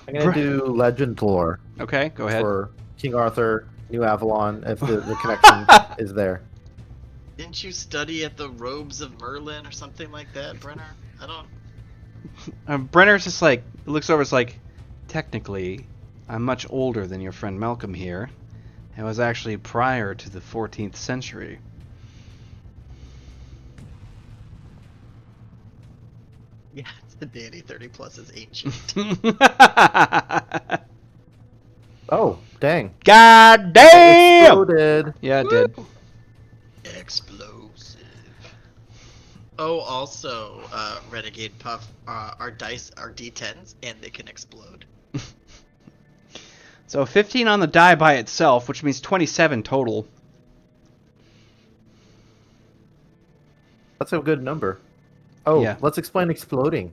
I'm gonna do legend lore Okay, go ahead. for King Arthur, New Avalon, if the connection is there. Didn't you study at the Robes of Merlin or something like that, Brenner? I don't... Brenner's just like, looks over, it's like, technically, I'm much older than your friend Malcolm here. It was actually prior to the 14th century. Yeah, it's the Danny 30 plus is ancient. Oh, dang. God damn! Exploded. Yeah, it did. Explosive. Oh, also, Renegade Puff, our dice are D10s and they can explode. So 15 on the die by itself, which means 27 total. That's a good number. Oh, Yeah. Let's explain exploding.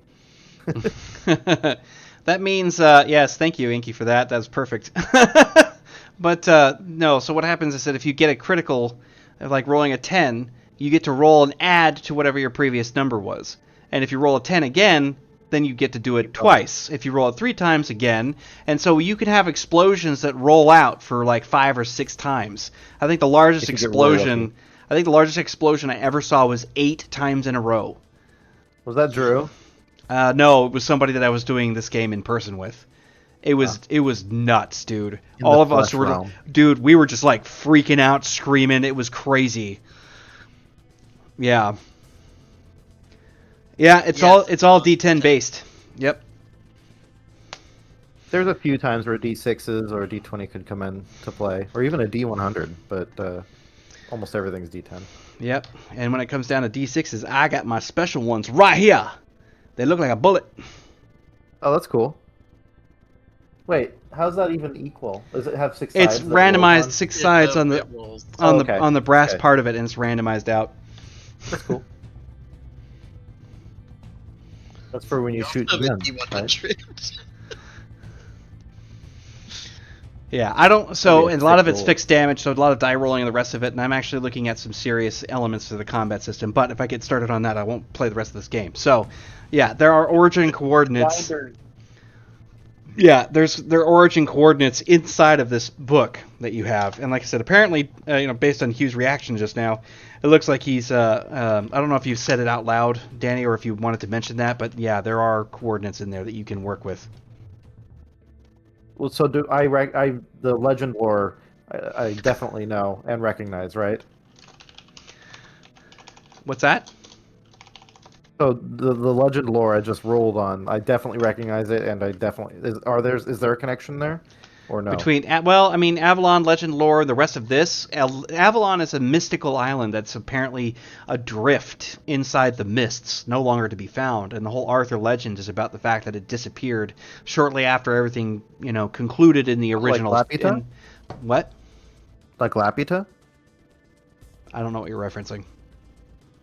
That means, yes, thank you, Inky, for that. That's perfect. But, no, so what happens is that if you get a critical, like rolling a 10, you get to roll and add to whatever your previous number was. And if you roll a 10 again, then you get to do it twice. If you roll it 3 times again, and so you can have explosions that roll out for like 5 or 6 times. I think the largest explosion, I ever saw was 8 times in a row. Was that Drew? No, it was somebody that I was doing this game in person with. It was nuts, dude. All of us were, dude, we were just like freaking out, screaming. It was crazy. Yeah. Yeah, it's all D10 based. Yep. There's a few times where D6s or a D20 could come in to play, or even a D100, but almost everything's D10. Yep. And when it comes down to D6s, I got my special ones right here. They look like a bullet. Oh, that's cool. Wait, how's that even equal? Does it have 6 sides? It's randomized 6 sides on the okay. on the brass Okay. part of it, and it's randomized out. That's cool. That's for when you shoot Also again, the right? D100. Yeah, I don't. So That'd be a and a lot of sick it's roll. fixed damage, so a lot of die rolling and the rest of it. And I'm actually looking at some serious elements to the combat system. But if I get started on that, I won't play the rest of this game. So, yeah, there are origin coordinates. Yeah, there are origin coordinates inside of this book that you have, and like I said, apparently, based on Hugh's reaction just now, it looks like he's. I don't know if you said it out loud, Danny, or if you wanted to mention that, but yeah, there are coordinates in there that you can work with. Well, so do the legend lore, I definitely know and recognize, right? What's that? So the legend lore I just rolled on, I definitely recognize it, and I definitely is there a connection there, or no? Between Avalon, Legend Lore, the rest of this, Avalon is a mystical island that's apparently adrift inside the mists, no longer to be found, and the whole Arthur legend is about the fact that it disappeared shortly after everything concluded in the original. Lapita? What? Like Lapita? I don't know what you're referencing.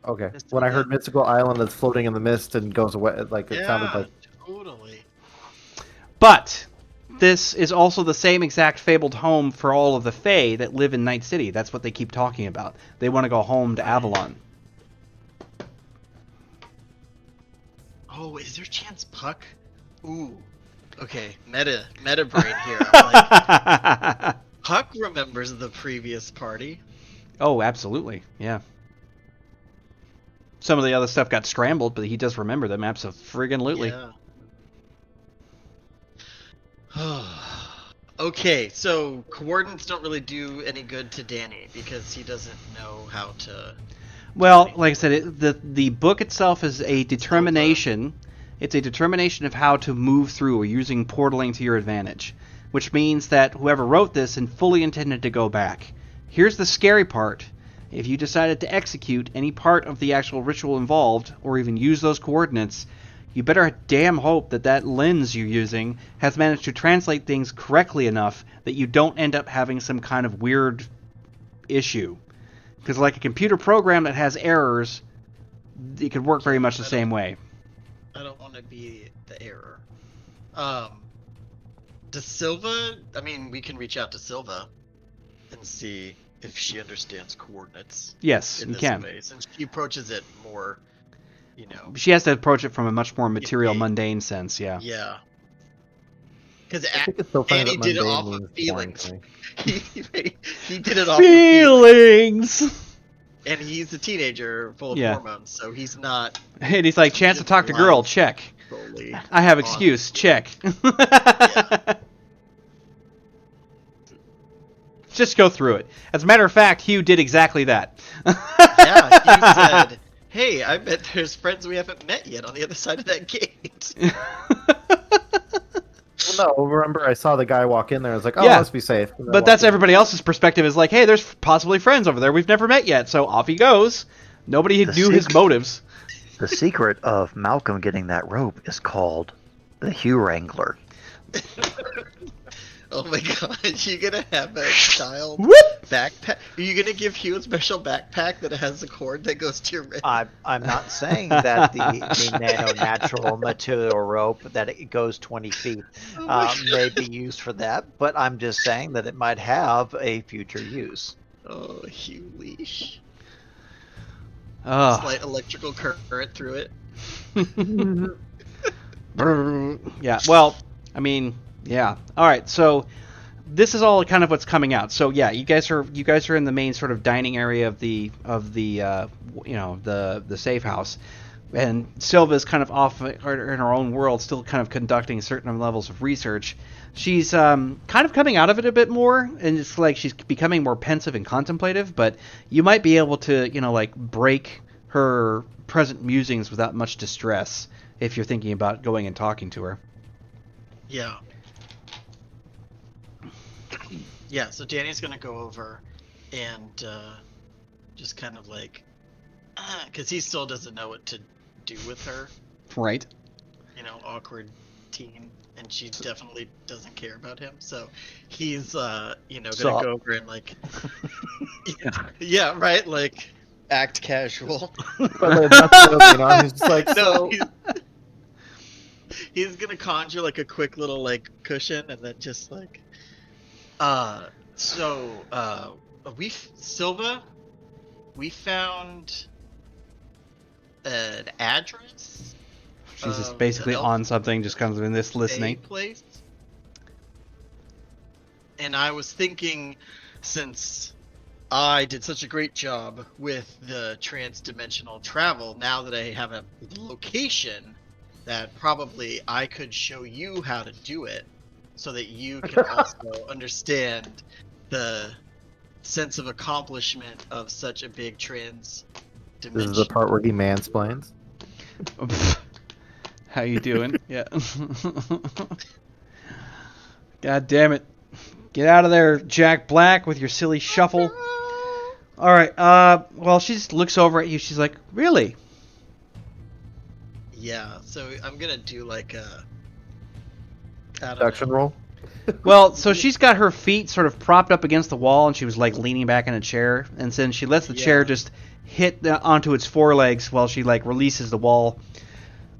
Okay. When I heard mystical island that's floating in the mist and goes away, like it sounded like. Totally. But this is also the same exact fabled home for all of the Fae that live in Night City. That's what they keep talking about. They want to go home to Avalon. Oh, is there a chance Puck? Ooh. Okay, meta brain here. I'm like, Puck remembers the previous party. Oh, absolutely. Yeah. Some of the other stuff got scrambled, but he does remember them. Absolutely. Yeah. Okay, so coordinates don't really do any good to Danny because he doesn't know how to. Well, like I said, the book itself is a determination. It's a determination of how to move through or using portaling to your advantage, which means that whoever wrote this and fully intended to go back. Here's the scary part. If you decided to execute any part of the actual ritual involved, or even use those coordinates, you better damn hope that lens you're using has managed to translate things correctly enough that you don't end up having some kind of weird issue. Because like a computer program that has errors, it could work very much the same way. I don't want to be the error. Does Silva? I mean, we can reach out to Silva and see if she understands coordinates. Yes, you can. Way, since she approaches it more, She has to approach it from a much more material, mundane sense. Yeah. Yeah. Because Annie did it off of feelings. he did it off feelings. of feelings. And he's a teenager full of hormones, so he's not. And he's like, chance to talk to girl, check. I have excuse, check. Yeah. Just go through it. As a matter of fact, Hugh did exactly that. Yeah, he said, hey, I bet there's friends we haven't met yet on the other side of that gate. Well, no, remember I saw the guy walk in there. I was like, oh, let's be safe. But that's everybody else's perspective is like, hey, there's possibly friends over there we've never met yet. So off he goes. Nobody knew his motives. The secret of Malcolm getting that rope is called the Hugh Wrangler. Oh my god, you gonna have a child backpack? Are you gonna give Hugh a special backpack that has a cord that goes to your wrist? I'm not saying that the nano-natural material rope, that it goes 20 feet, may be used for that, but I'm just saying that it might have a future use. Oh, Hugh leash. Oh. Slight electrical current through it. Yeah, well, I mean... Yeah. All right. So this is all kind of what's coming out. So yeah, you guys are in the main sort of dining area of the safe house, and Silva's kind of off in her own world, still kind of conducting certain levels of research. She's kind of coming out of it a bit more, and it's like she's becoming more pensive and contemplative. But you might be able to break her present musings without much distress if you're thinking about going and talking to her. Yeah. Yeah, so Danny's gonna go over and just kind of like, because he still doesn't know what to do with her. Right. Awkward teen, and she definitely doesn't care about him. So he's, gonna go over and like, yeah, right, like act casual. He's just like, No, He's gonna conjure like a quick little like cushion and then just like Silva, we found an address She's just of the basically elf on something, just kind of in this listening. place. And I was thinking, since I did such a great job with the trans-dimensional travel, now that I have a location, that probably I could show you how to do it, so that you can also understand the sense of accomplishment of such a big This is the trans-dimension. part where he mansplains. How you doing? Yeah. God damn it. Get out of there, Jack Black, with your silly shuffle. All right. Well, she just looks over at you. She's like, "Really?" Yeah, so I'm gonna do like a I don't Production know. roll. Well, so she's got her feet sort of propped up against the wall, and she was like leaning back in a chair, and then she lets the chair Yeah. just hit onto its forelegs while she like releases the wall.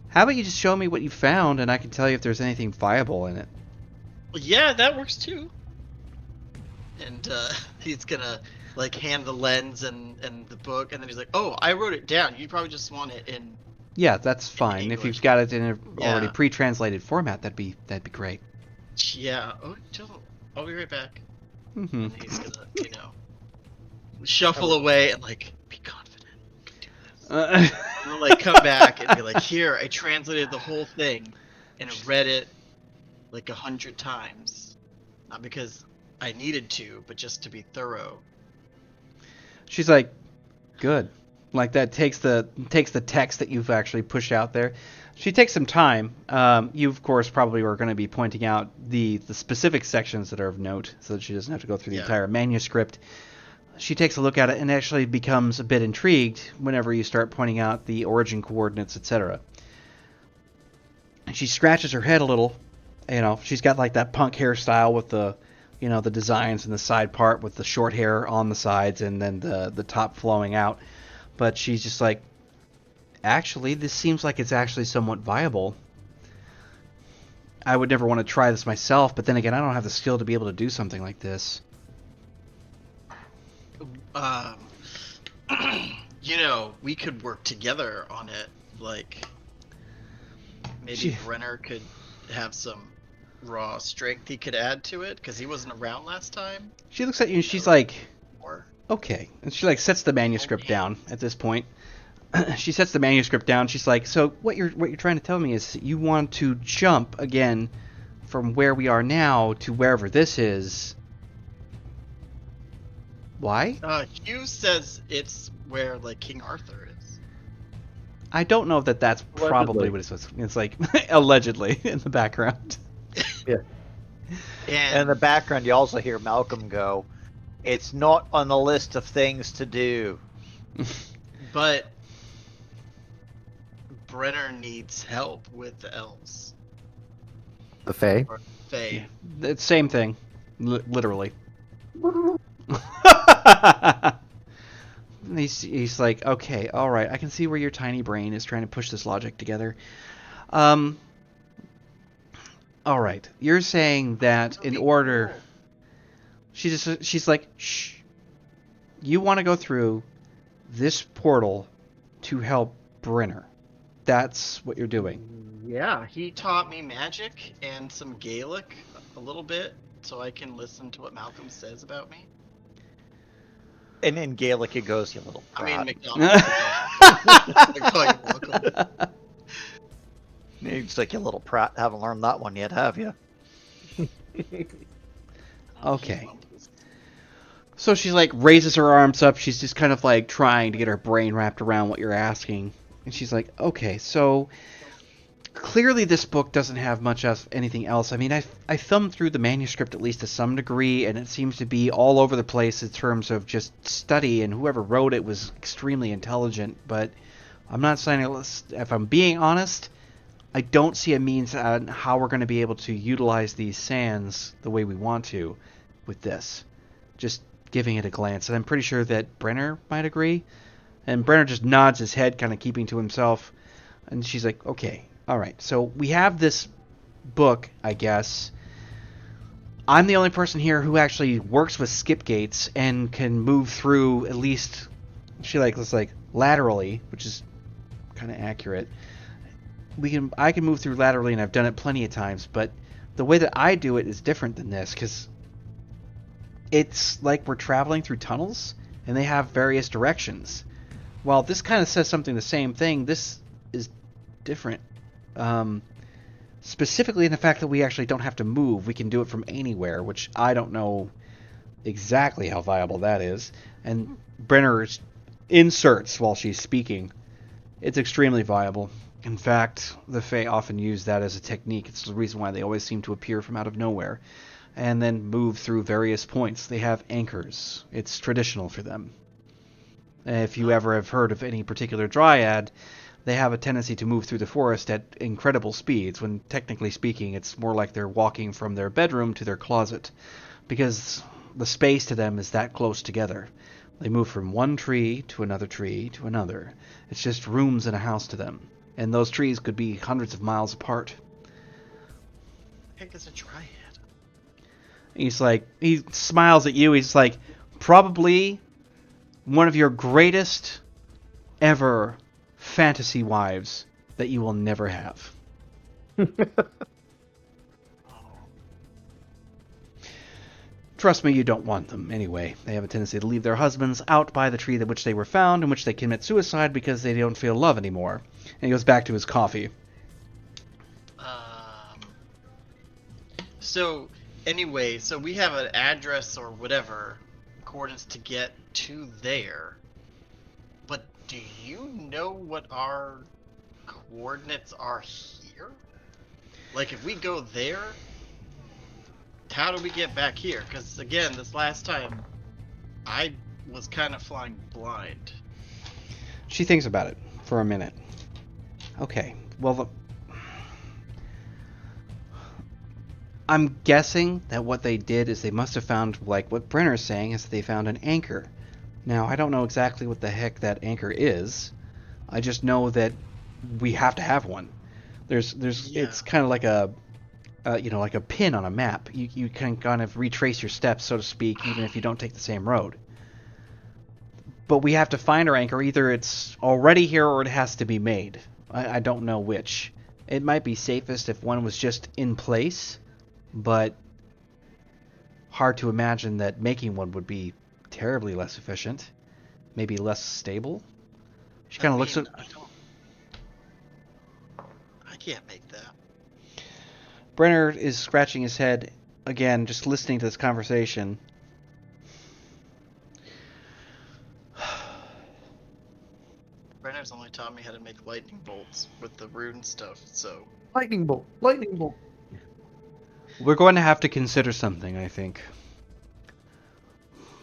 How about you just show me what you found, and I can tell you if there's anything viable in it. Yeah, that works too. And he's gonna like hand the lens and the book, and then he's like, "Oh, I wrote it down. You probably just want it in." Yeah, that's fine. If English. you've got it in an already Yeah. pre-translated format, that'd be great. Yeah. Oh, I'll be right back. Mm-hmm. And he's gonna, shuffle away and like be confident. You can do this. And then like come back and be like, "Here, I translated the whole thing, and read it like 100 times, not because I needed to, but just to be thorough." She's like, good. Like that takes the text that you've actually pushed out there. She takes some time. You of course probably are going to be pointing out the specific sections that are of note, so that she doesn't have to go through the Yeah. entire manuscript. She takes a look at it and actually becomes a bit intrigued whenever you start pointing out the origin coordinates, etc. And she scratches her head a little. She's got like that punk hairstyle with the the designs in the side part with the short hair on the sides and then the top flowing out. But she's just like, actually, this seems like it's actually somewhat viable. I would never want to try this myself, but then again, I don't have the skill to be able to do something like this. We could work together on it. Like, maybe She- Brenner could have some raw strength he could add to it, because he wasn't around last time. She looks at you and she's like, Or okay. And she like sets the manuscript down at this point. She sets the manuscript down. She's like, so what you're trying to tell me is you want to jump again from where we are now to wherever this is. Why? Hugh says it's where like King Arthur is. I don't know that that's probably Allegedly. what it was. It's like allegedly in the background. And In the background, you also hear Malcolm go, "It's not on the list of things to do." but Brenner needs help with the elves. The Fae. Or Fae. It's same thing, literally. He's like, okay, all right, I can see where your tiny brain is trying to push this logic together. All right, you're saying that in order, she's like, shh, you want to go through this portal to help Brenner. That's what you're doing. Yeah, he taught me magic and some Gaelic a little bit, so I can listen to what Malcolm says about me. And in Gaelic, it goes, "You little I mean, brat." McDonald's. I call you Malcolm. It's like, "You little prat, haven't learned that one yet, have you?" Okay. So she's like raises her arms up. She's just kind of like trying to get her brain wrapped around what you're asking. And she's like, okay, so clearly this book doesn't have much of anything else. I mean, I thumbed through the manuscript at least to some degree, and it seems to be all over the place in terms of just study, and whoever wrote it was extremely intelligent. But I'm not saying, if I'm being honest, I don't see a means on how we're going to be able to utilize these sands the way we want to with this. Just giving it a glance. And I'm pretty sure that Brenner might agree. And Brenner just nods his head, kind of keeping to himself. And she's like, okay, All right, so we have this book, I guess. I'm the only person here who actually works with skip gates and can move through at least. She looks like laterally, which is kind of accurate. I can move through laterally, and I've done it plenty of times. But the way that I do it is different than this because it's like we're traveling through tunnels, and they have various directions. While this kind of says something the same thing, this is different. Specifically in the fact that we actually don't have to move. We can do it from anywhere, which I don't know exactly how viable that is. And Brenner inserts while she's speaking. It's extremely viable. In fact, the Fae often use that as a technique. It's the reason why they always seem to appear from out of nowhere and then move through various points. They have anchors. It's traditional for them. If you ever have heard of any particular dryad, they have a tendency to move through the forest at incredible speeds, when technically speaking it's more like they're walking from their bedroom to their closet, because the space to them is that close together. They move from one tree to another tree to another. It's just rooms in a house to them, and those trees could be hundreds of miles apart. Heck is a dryad? He smiles at you. He's like, probably one of your greatest ever fantasy wives that you will never have. Trust me, you don't want them anyway. They have a tendency to leave their husbands out by the tree that which they were found, in which they commit suicide because they don't feel love anymore. And he goes back to his coffee. So anyway, so we have an address or whatever coordinates to get to there. But do you know what our coordinates are here? Like, if we go there, how do we get back here? Because, again, this last time, I was kind of flying blind. She thinks about it for a minute. Okay, well, I'm guessing that what they did is they must have found, like what Brenner's saying, is they found an anchor. Now, I don't know exactly what the heck that anchor is. I just know that we have to have one. It's kind of like a, like a pin on a map. You can kind of retrace your steps, so to speak, even if you don't take the same road. But we have to find our anchor. Either it's already here or it has to be made. I don't know which. It might be safest if one was just in place, but hard to imagine that making one would be terribly less efficient, maybe less stable. She kind of looks at. I can't make that. Brenner is scratching his head again, just listening to this conversation. Brenner's only taught me how to make lightning bolts with the rune stuff, so. Lightning bolt. Lightning bolt. We're going to have to consider something, I think.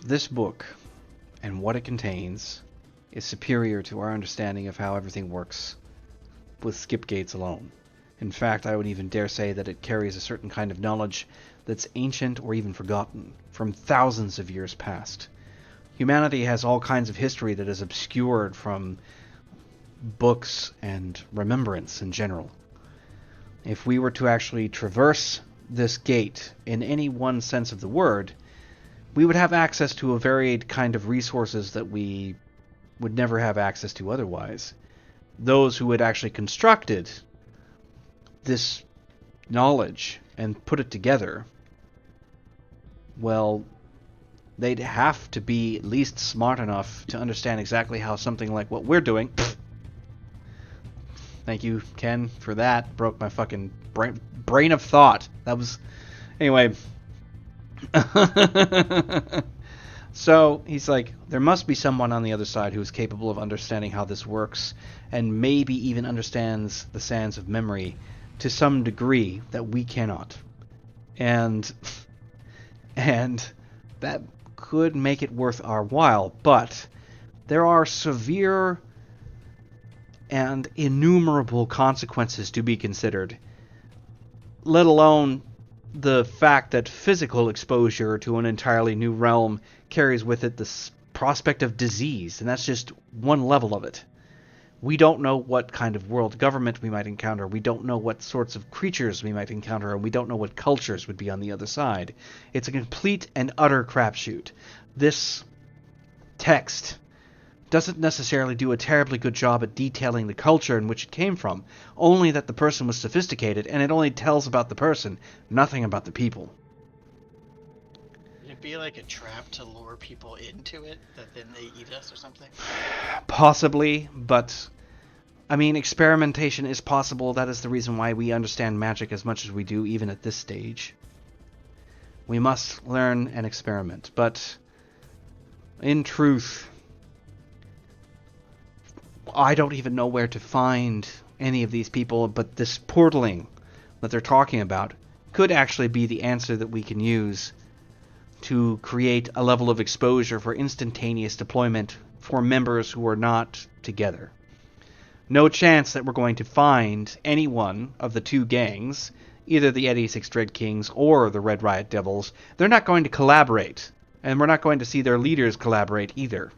This book and what it contains is superior to our understanding of how everything works with skip gates alone. In fact, I would even dare say that it carries a certain kind of knowledge that's ancient or even forgotten from thousands of years past. Humanity has all kinds of history that is obscured from books and remembrance in general. If we were to actually traverse this gate in any one sense of the word, we would have access to a varied kind of resources that we would never have access to otherwise. Those who had actually constructed this knowledge and put it together, well, they'd have to be at least smart enough to understand exactly how something like what we're doing. Thank you, Ken, for that. Broke my fucking brain of thought. That was... Anyway. So, he's like, there must be someone on the other side who is capable of understanding how this works, and maybe even understands the sands of memory to some degree that we cannot. And that could make it worth our while, but there are severe and innumerable consequences to be considered, let alone the fact that physical exposure to an entirely new realm carries with it the prospect of disease, and that's just one level of it. We don't know what kind of world government we might encounter. We don't know what sorts of creatures we might encounter, and we don't know what cultures would be on the other side. It's a complete and utter crapshoot. This text doesn't necessarily do a terribly good job at detailing the culture in which it came from, only that the person was sophisticated, and it only tells about the person, nothing about the people. Would it be like a trap to lure people into it, that then they eat us or something? Possibly, but I mean, experimentation is possible. That is the reason why we understand magic as much as we do, even at this stage. We must learn and experiment, but in truth, I don't even know where to find any of these people, but this portaling that they're talking about could actually be the answer that we can use to create a level of exposure for instantaneous deployment for members who are not together. No chance that we're going to find any one of the two gangs, either the 86 Dread Kings or the Red Riot Devils. They're not going to collaborate, and we're not going to see their leaders collaborate either.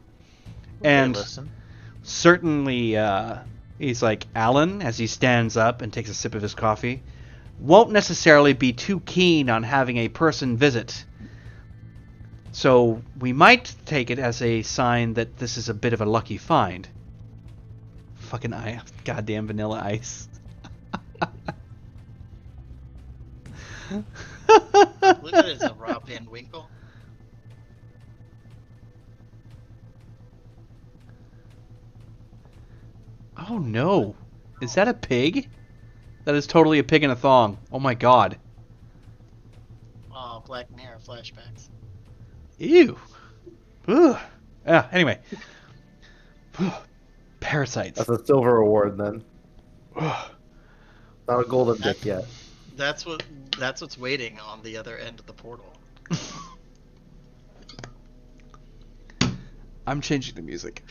And listen. certainly, he's like, Alan, as he stands up and takes a sip of his coffee, won't necessarily be too keen on having a person visit. So we might take it as a sign that this is a bit of a lucky find. Fucking goddamn Vanilla Ice. Look at it as a Rob Van Winkle. Oh no. Is that a pig? That is totally a pig in a thong. Oh my god. Oh, Black Mirror flashbacks. Ew. Ugh. Anyway. Parasites. That's a silver award then. Ugh. Not a golden dick yet. That's what's waiting on the other end of the portal. I'm changing the music.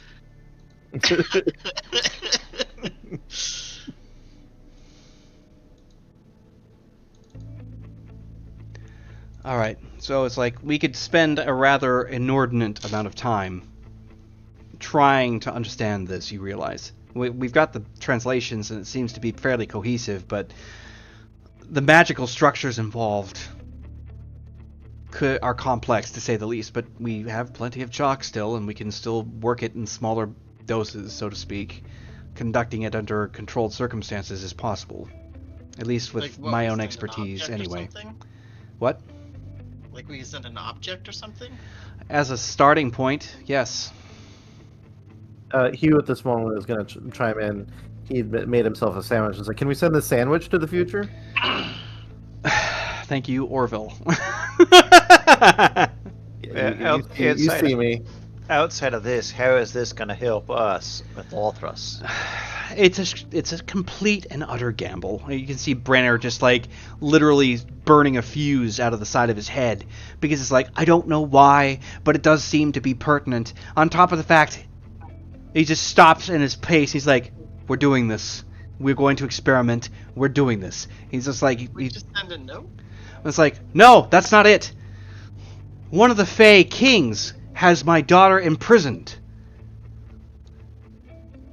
Alright, so it's like we could spend a rather inordinate amount of time trying to understand this, you realize. We've got the translations and it seems to be fairly cohesive, but the magical structures involved are complex, to say the least, but we have plenty of chalk still, and we can still work it in smaller doses, so to speak. Conducting it under controlled circumstances is possible. At least with Like what, my we own send an expertise, object or anyway. something? What? Like we can send an object or something? As a starting point, yes. Hugh at this moment is going to chime in. He made himself a sandwich and said, "Can we send the sandwich to the future?" Thank you, Orville. You see me. Outside of this, how is this going to help us with Lothros? It's a complete and utter gamble. You can see Brenner just like literally burning a fuse out of the side of his head because it's like, I don't know why, but it does seem to be pertinent. On top of the fact, he just stops in his pace. He's like, we're doing this. We're going to experiment. We're doing this. He's just like, We just send a note? it's like, no, that's not it. One of the Fey Kings has my daughter imprisoned.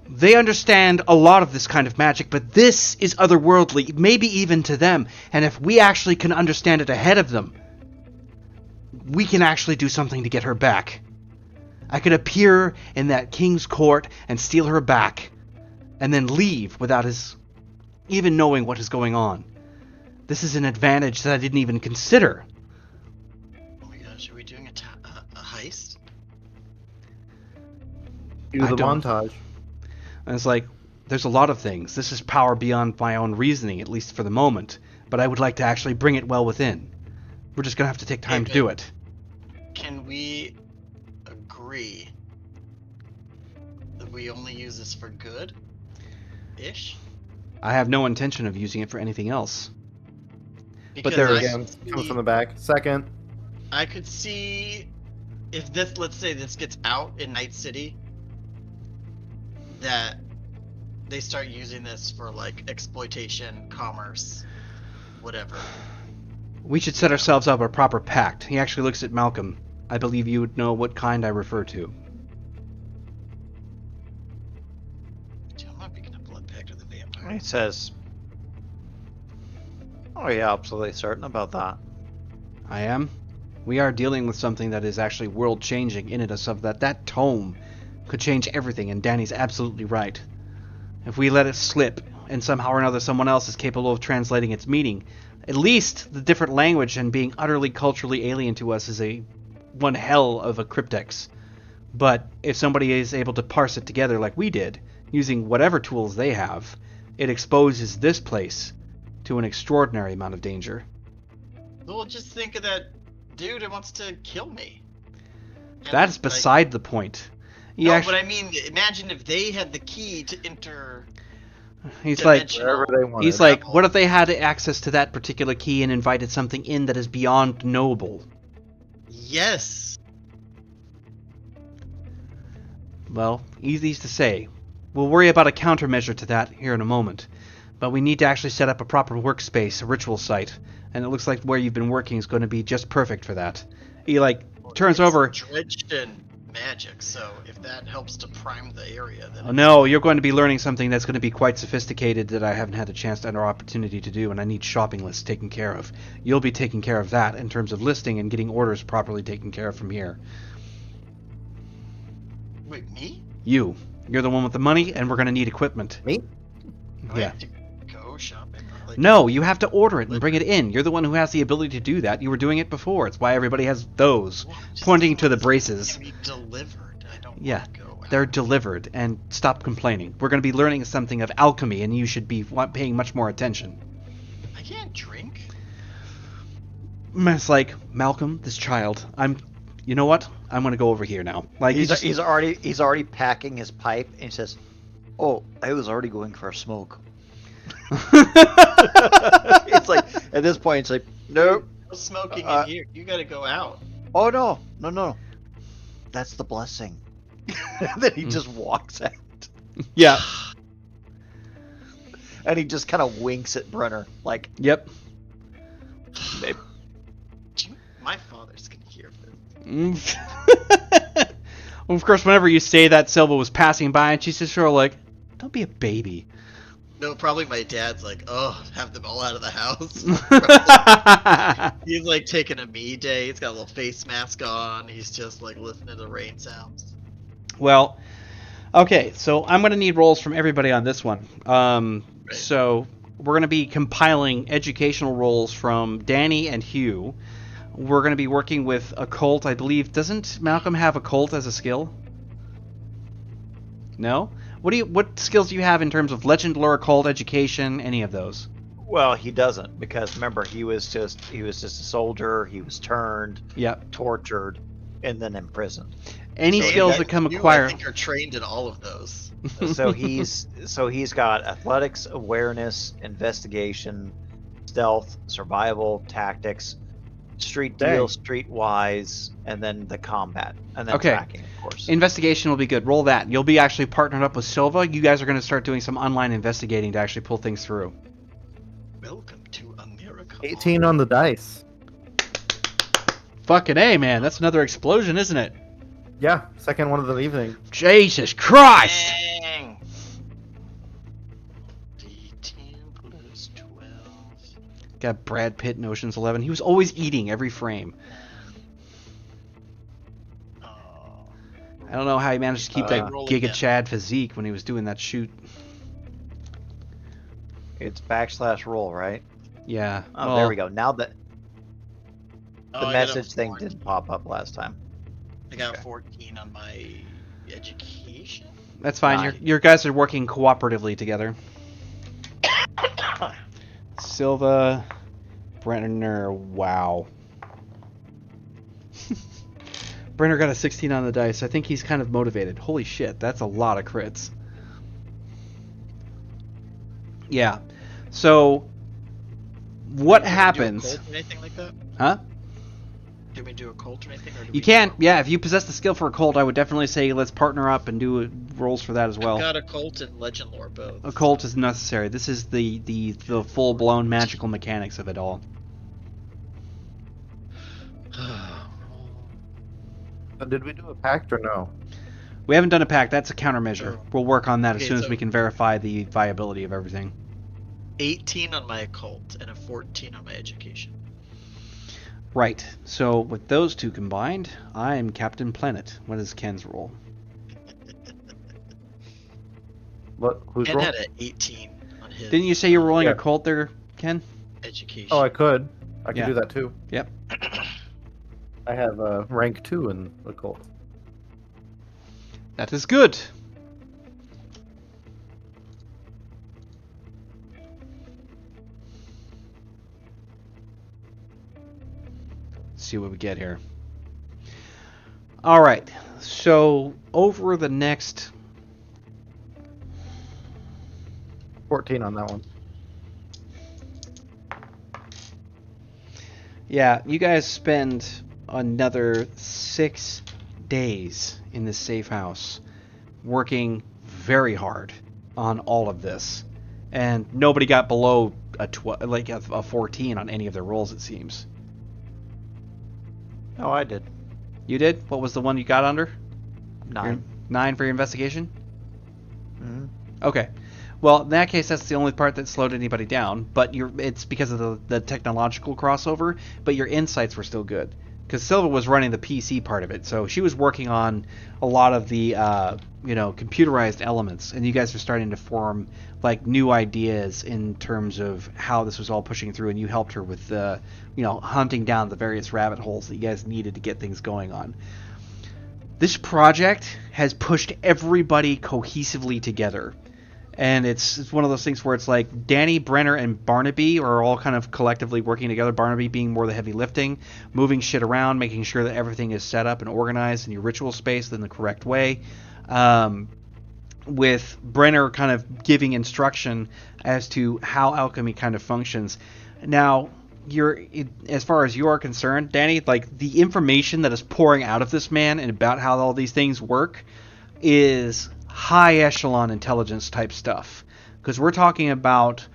They understand a lot of this kind of magic, but this is otherworldly, maybe even to them. And if we actually can understand it ahead of them, we can actually do something to get her back. I could appear in that king's court and steal her back, and then leave without his even knowing what is going on. This is an advantage that I didn't even consider. Oh my gosh, are we doing a heist? Do I the don't- montage. And it's like, there's a lot of things. This is power beyond my own reasoning, at least for the moment. But I would like to actually bring it well within. We're just going to have to take time to do it. Can we agree that we only use this for good? Ish? I have no intention of using it for anything else. Because there I is- Again, could comes see- from the back. Second. I could see if this, let's say this gets out in Night City, that they start using this for like exploitation, commerce, whatever. We should set ourselves up a proper pact. He actually looks at Malcolm. I believe you would know what kind I refer to. Tell He says, "Oh yeah, absolutely certain about that." I am. We are dealing with something that is actually world-changing in it, of that tome could change everything, and Danny's absolutely right. If we let it slip, and somehow or another someone else is capable of translating its meaning, at least the different language and being utterly culturally alien to us is one hell of a cryptex. But if somebody is able to parse it together like we did, using whatever tools they have, it exposes this place to an extraordinary amount of danger. Well, just think of that dude who wants to kill me. And, That's beside the point. But I mean, imagine if they had the key to He's like, Wherever they want he's it. like, what if they had access to that particular key and invited something in that is beyond knowable? Yes. Well, easy to say. We'll worry about a countermeasure to that here in a moment. But we need to actually set up a proper workspace, a ritual site, and it looks like where you've been working is going to be just perfect for that. He, turns over... Drenched in magic, so if that helps to prime the area, then... Oh, no, you're going to be learning something that's going to be quite sophisticated that I haven't had a chance or opportunity to do, and I need shopping lists taken care of. You'll be taking care of that in terms of listing and getting orders properly taken care of from here. Wait, me? You're the one with the money, and we're going to need equipment. Me? I Yeah. have to go shopping? No, you have to order it and bring it in. You're the one who has the ability to do that. You were doing it before. It's why everybody has those. Pointing to the braces. Be delivered. I don't Yeah, want to go out. they're delivered. And stop complaining. We're going to be learning something of alchemy, and you should be paying much more attention. I can't drink. It's like, Malcolm, this child, you know what? I'm going to go over here now. Like He's already packing his pipe, and he says, "Oh, I was already going for a smoke." It's like, at this point, it's like, nope. No smoking in here. You gotta go out. Oh no. That's the blessing. And then he just walks out. Yeah. And he just kind of winks at Brenner, like, Yep. babe. My father's gonna hear this. Well, of course, whenever you say that, Silva was passing by, and she's just sort of like, don't be a baby. No, probably my dad's like, oh, have them all out of the house. He's like taking a me day. He's got a little face mask on. He's just like listening to rain sounds. Well, okay, so I'm going to need rolls from everybody on this one. So we're going to be compiling educational rolls from Danny and Hugh. We're going to be working with occult, I believe. Doesn't Malcolm have occult as a skill? No? What skills do you have in terms of legend, lore, occult, education, any of those? Well, he doesn't, because remember, he was just a soldier. He was turned, Yep. tortured, and then imprisoned. Any So skills that- that come You, acquire. I think, are trained in all of those. So he's got athletics, awareness, investigation, stealth, survival, tactics, street deal, streetwise, and then the combat, and then Okay. tracking, of course. Investigation will be good. Roll that. You'll be actually partnered up with Silva. You guys are going to start doing some online investigating to actually pull things through. Welcome to America. 18 on the dice. Fucking A, man. That's another explosion, isn't it? Yeah, second one of the evening. Jesus Christ! Dang. D10 plus 12. Got Brad Pitt in Ocean's 11. He was always eating every frame. Oh. I don't know how he managed to keep that roll Giga again. Chad physique when he was doing that shoot. It's /roll, right? Yeah. Oh, well, there we go. Now that Oh, the I got a message thing 14. didn't pop up last time. I got Okay. 14 on my education. That's fine. Nine. Your guys are working cooperatively together. Silva, Brenner, wow. Brenner got a 16 on the dice. I think he's kind of motivated. Holy shit, that's a lot of crits. Yeah. So, what Do you happens? Do a cult or anything like that? Huh? Do we do a cult or anything? Or do You we can, do yeah. If you possess the skill for a cult, I would definitely say let's partner up and do rolls for that as I've well. got a cult and legend lore both. A cult is necessary. This is the full blown magical mechanics of it all. Did we do a pact or no? We haven't done a pact. That's a countermeasure. Oh. We'll work on that as Okay, soon as so- we can verify the viability of everything. 18 on my occult and a 14 on my education. Right. So with those two combined, I am Captain Planet. What is Ken's role? What? Who's Ken roll? had an 18 on his. Didn't you say you were rolling Yeah. a cult there, Ken? Education. Oh, I could. I could Yeah. do that too. Yep. I have rank 2 in occult. That is good. Let's see what we get here. All right. So over the next 14 on that one. Yeah, you guys spend another 6 days in this safe house working very hard on all of this. And nobody got below a 14 on any of their rolls, it seems. Oh, I did. You did? What was the one you got under? 9. 9 for your investigation? Mhm. Okay. Well, in that case, that's the only part that slowed anybody down. But it's because of the technological crossover. But your insights were still good because Silva was running the PC part of it, so she was working on a lot of the computerized elements, and you guys are starting to form like new ideas in terms of how this was all pushing through. And you helped her with hunting down the various rabbit holes that you guys needed to get things going on. This project has pushed everybody cohesively together. And it's one of those things where it's like Danny, Brenner, and Barnaby are all kind of collectively working together. Barnaby being more the heavy lifting, moving shit around, making sure that everything is set up and organized in your ritual space in the correct way. With Brenner kind of giving instruction as to how alchemy kind of functions. Now, as far as you are concerned, Danny, like the information that is pouring out of this man and about how all these things work is high echelon intelligence type stuff, because we're talking about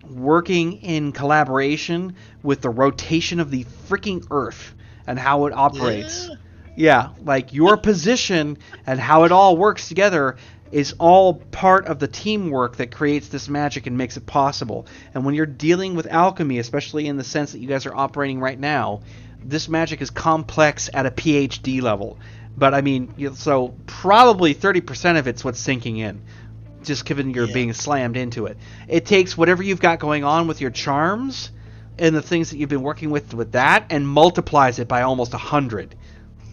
working in collaboration with the rotation of the freaking earth and how it operates. Yeah, like your position and how it all works together is all part of the teamwork that creates this magic and makes it possible. And when you're dealing with alchemy, especially in the sense that you guys are operating right now, this magic is complex at a PhD level. But I mean, so probably 30% of it's what's sinking in, just given you're being slammed into it. It takes whatever you've got going on with your charms and the things that you've been working with that and multiplies it by almost 100.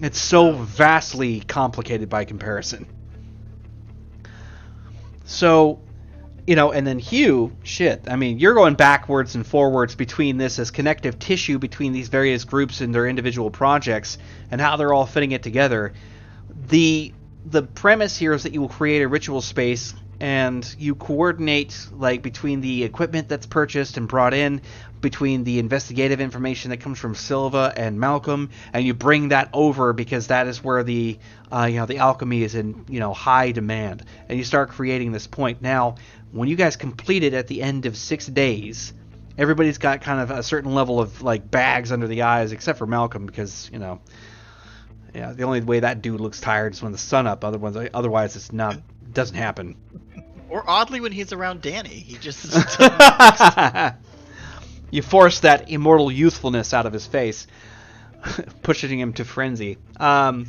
It's so vastly complicated by comparison. So, and then Hugh, I mean, you're going backwards and forwards between this as connective tissue between these various groups and their individual projects and how they're all fitting it together. The premise here is that you will create a ritual space and you coordinate like between the equipment that's purchased and brought in, between the investigative information that comes from Silva and Malcolm, and you bring that over because that is where the alchemy is in high demand, and you start creating this point. Now, when you guys complete it at the end of 6 days, everybody's got kind of a certain level of like bags under the eyes, except for Malcolm, because the only way that dude looks tired is when the sun up. Otherwise, it's not doesn't happen. Or oddly, when he's around Danny, he just You force that immortal youthfulness out of his face, pushing him to frenzy. Yeah,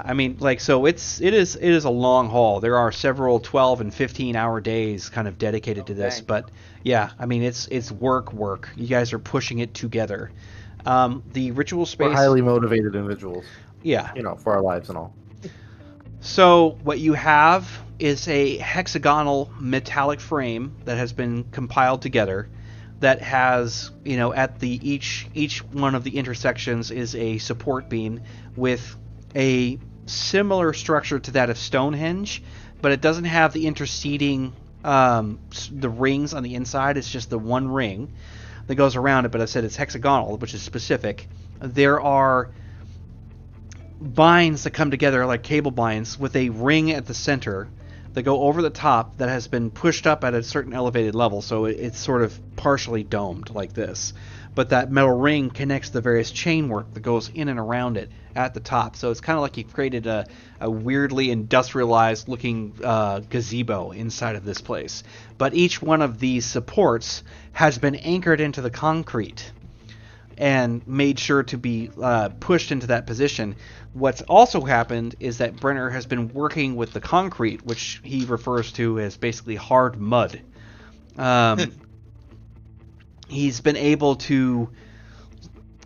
I mean, like, so it is a long haul. There are several 12 and 15-hour days kind of dedicated to this, but yeah, I mean, it's work. You guys are pushing it together. The ritual space. We're highly motivated individuals. Yeah. For our lives and all. So what you have is a hexagonal metallic frame that has been compiled together that has, at the each one of the intersections is a support beam with a similar structure to that of Stonehenge, but it doesn't have the interceding the rings on the inside. It's just the one ring that goes around it, but I said it's hexagonal, which is specific. There are binds that come together like cable binds with a ring at the center that go over the top that has been pushed up at a certain elevated level, so it's sort of partially domed like this. But that metal ring connects the various chainwork that goes in and around it at the top. So it's kind of like you've created a weirdly industrialized looking gazebo inside of this place. But each one of these supports has been anchored into the concrete and made sure to be pushed into that position. What's also happened is that Brenner has been working with the concrete, which he refers to as basically hard mud. He's been able to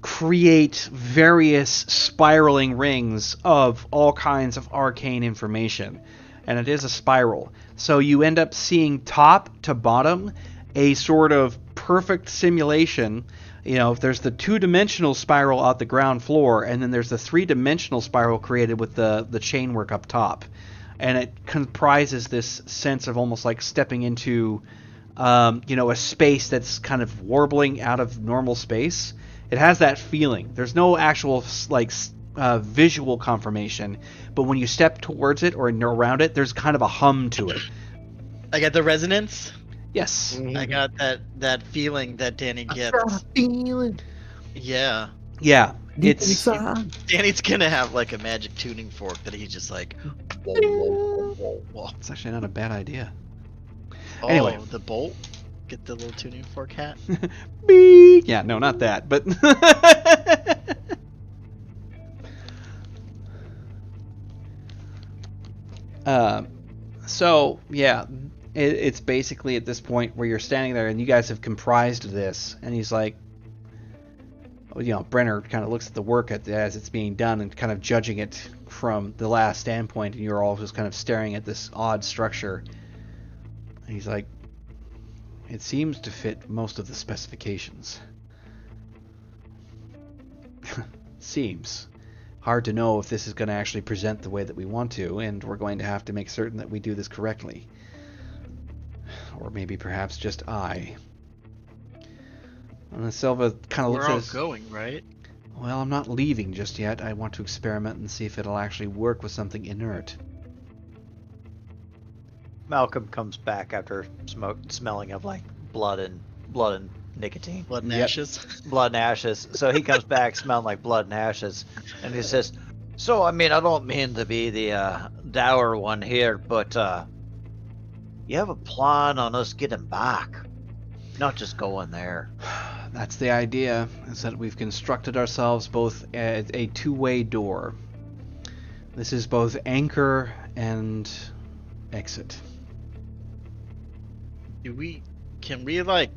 create various spiraling rings of all kinds of arcane information. And it is a spiral. So you end up seeing top to bottom a sort of perfect simulation. You know, there's the two-dimensional spiral out the ground floor, and then there's the three-dimensional spiral created with the chainwork up top. And it comprises this sense of almost like stepping into, a space that's kind of warbling out of normal space. It has that feeling. There's no actual, visual confirmation, but when you step towards it or around it, there's kind of a hum to it. I got the resonance. Yes. I got that feeling that Danny gets. I got a feeling. Yeah. Yeah. Deep It's inside. Danny's gonna have like a magic tuning fork that he's just like. Whoa, whoa, whoa, whoa. it's actually not a bad idea. Oh, Anyway. the bolt. Get the little tuning fork hat. Beep. Yeah, no, not that, but so yeah, it's basically at this point where you're standing there and you guys have comprised this, and he's like, Brenner kind of looks at the work as it's being done and kind of judging it from the last standpoint, and you're all just kind of staring at this odd structure. And he's like, it seems to fit most of the specifications. Seems. Hard to know if this is going to actually present the way that we want to, and we're going to have to make certain that we do this correctly. Or maybe perhaps just I. And Silva kind of We're looks at all us. going, right? Well, I'm not leaving just yet. I want to experiment and see if it'll actually work with something inert. Malcolm comes back after smelling of like blood and nicotine. Blood and Yep. ashes. Blood and ashes. So he comes back smelling like blood and ashes, and he says, "So I mean, I don't mean to be the dour one here, but you have a plan on us getting back, not just going there." That's the idea, is that we've constructed ourselves both a two-way door. This is both anchor and exit. Can we like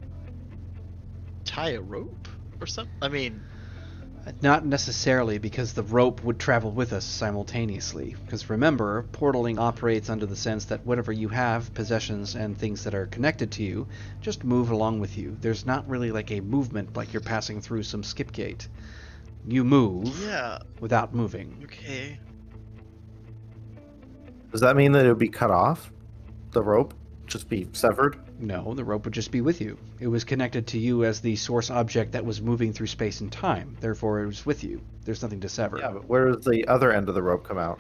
tie a rope or something? I mean, Not necessarily, because the rope would travel with us simultaneously. Because remember, portaling operates under the sense that whatever you have, possessions and things that are connected to you, just move along with you. There's not really like a movement like you're passing through some skip gate. You move yeah, without moving. okay. Does that mean that it would be cut off? The rope just be severed? No, the rope would just be with you. It was connected to you as the source object that was moving through space and time. Therefore, it was with you. There's nothing to sever. Yeah, but where does the other end of the rope come out?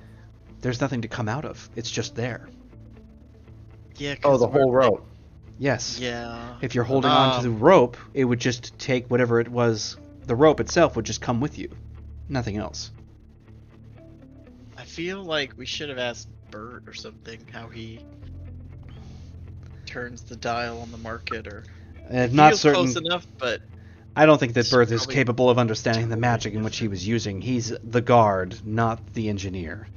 There's nothing to come out of. It's just there. Yeah. Oh, 'cause the whole we're, like- rope. Yes. Yeah. If you're holding on to the rope, it would just take whatever it was. The rope itself would just come with you. Nothing else. I feel like we should have asked Bert or something how he turns the dial on the market, or Not feels certain. close enough, but I don't think that It's Birth is probably capable of understanding the totally magic in which he was using. He's the guard, not the engineer.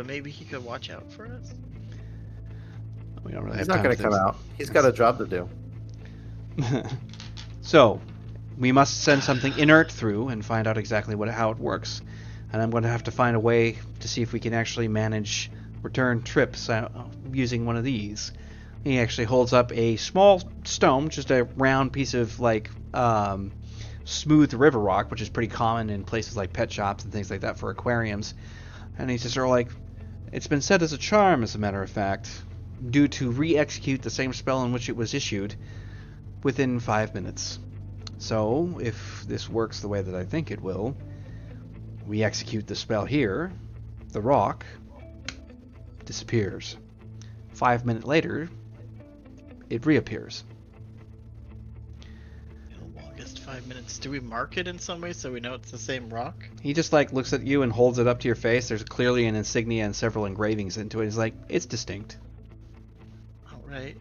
maybe he could watch out for us. We don't really He's have not time going for to come this. out. He's got a job to do. So, we must send something inert through and find out exactly how it works. And I'm going to have to find a way to see if we can actually manage return trips using one of these. He actually holds up a small stone, just a round piece of smooth river rock, which is pretty common in places like pet shops and things like that for aquariums. And he's just sort of like, it's been said as a charm, as a matter of fact, due to re-execute the same spell in which it was issued within 5 minutes. So, if this works the way that I think it will, we execute the spell here, the rock, disappears. 5 minutes later, it reappears. The longest 5 minutes. Do we mark it in some way so we know it's the same rock? He just like looks at you and holds it up to your face. There's clearly an insignia and several engravings into it. He's like, it's distinct. All right.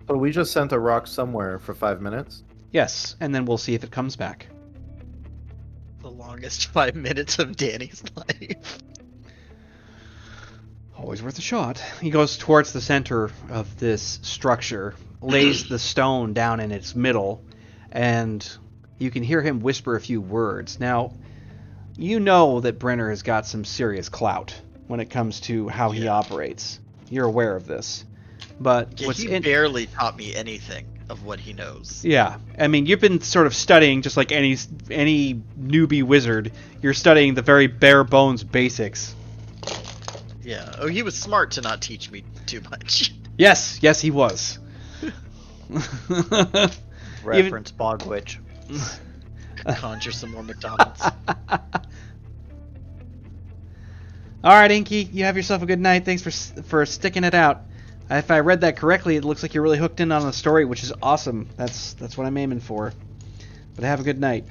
So we just sent a rock somewhere for 5 minutes. Yes, and then we'll see if it comes back. The longest 5 minutes of Danny's life. Always worth a shot. He goes towards the center of this structure, lays the stone down in its middle, and you can hear him whisper a few words. Now, you know that Brenner has got some serious clout when it comes to how he operates. You're aware of this. But Yeah, he barely taught me anything of what he knows. Yeah, I mean, you've been sort of studying just like any newbie wizard. You're studying the very bare bones basics. Yeah. Oh, he was smart to not teach me too much. Yes, he was. Reference Bogwitch. Conjure some more McDonald's. All right, Inky, you have yourself a good night. Thanks for sticking it out. If I read that correctly, it looks like you're really hooked in on the story, which is awesome. That's what I'm aiming for. But have a good night.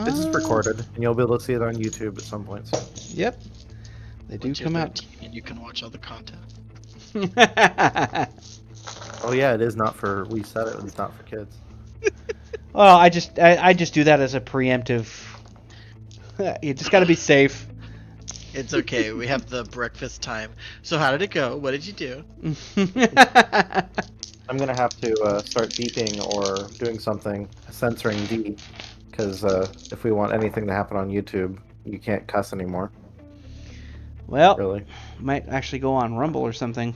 This is recorded, and you'll be able to see it on YouTube at some point. Yep, they do Once you're come out. 13 and you can watch all the content. Oh yeah, it is not for. We said it. It's not for kids. Well, I just do that as a preemptive. You just got to be safe. It's okay. We have the breakfast time. So how did it go? What did you do? I'm gonna have to start beeping or doing something, censoring D, because if we want anything to happen on YouTube, you can't cuss anymore. Well, Really? might actually go on Rumble or something.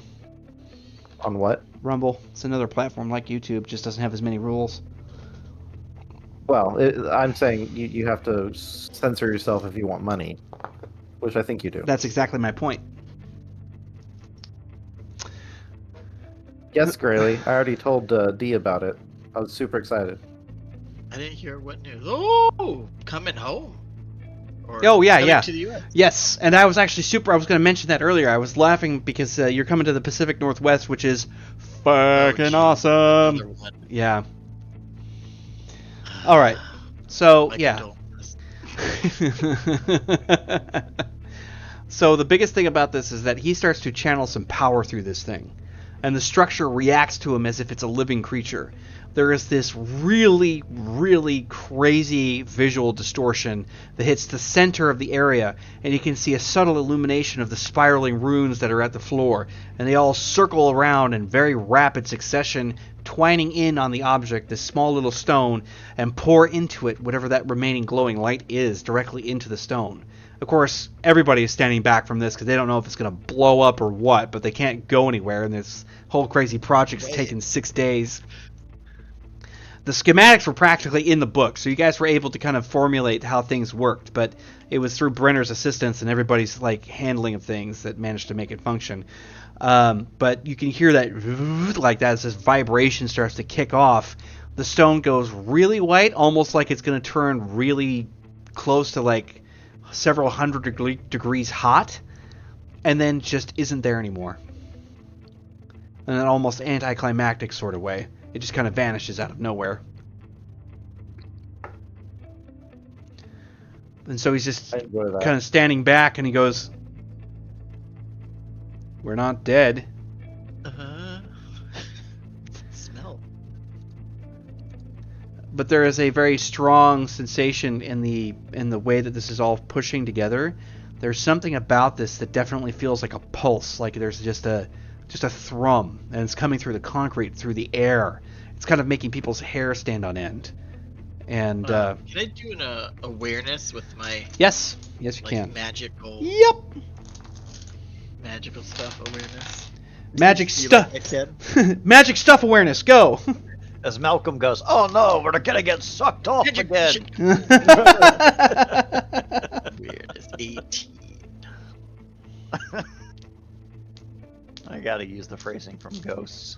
On what? Rumble. It's another platform like YouTube, just doesn't have as many rules. Well, I'm saying you have to censor yourself if you want money, which I think you do. That's exactly my point. Yes, Grayley. I already told D about it. I was super excited. I didn't hear what news. Oh, coming home. Or Oh, yeah, coming yeah. to the US. Yes, and I was actually I was going to mention that earlier. I was laughing because you're coming to the Pacific Northwest, which is fucking geez. awesome. Another one. Yeah. All right. So, My yeah. condolences. So the biggest thing about this is that he starts to channel some power through this thing, and the structure reacts to him as if it's a living creature. There is this really, really crazy visual distortion that hits the center of the area, and you can see a subtle illumination of the spiraling runes that are at the floor, and they all circle around in very rapid succession, twining in on the object, this small little stone, and pour into it whatever that remaining glowing light is, directly into the stone. Of course, everybody is standing back from this because they don't know if it's going to blow up or what, but they can't go anywhere, and this whole crazy project's taken 6 days. The schematics were practically in the book, so you guys were able to kind of formulate how things worked, but it was through Brenner's assistance and everybody's like handling of things that managed to make it function. But you can hear that like that as this vibration starts to kick off. The stone goes really white, almost like it's going to turn really close to like several hundred degrees hot, and then just isn't there anymore. In an almost anticlimactic sort of way. It just kind of vanishes out of nowhere. And so he's just I enjoy that. kind of standing back, and he goes, "We're not dead." Smell. But there is a very strong sensation in the way that this is all pushing together. There's something about this that definitely feels like a pulse, like there's just a thrum, and it's coming through the concrete, through the air. It's kind of making people's hair stand on end. And Can I do an awareness with my yes, you like can. magical stuff awareness? Magic See, stuff. like I said? Magic stuff awareness. Go. As Malcolm goes, "Oh no, we're gonna get sucked off Magic again." Awareness 18. I gotta use the phrasing from Ghosts.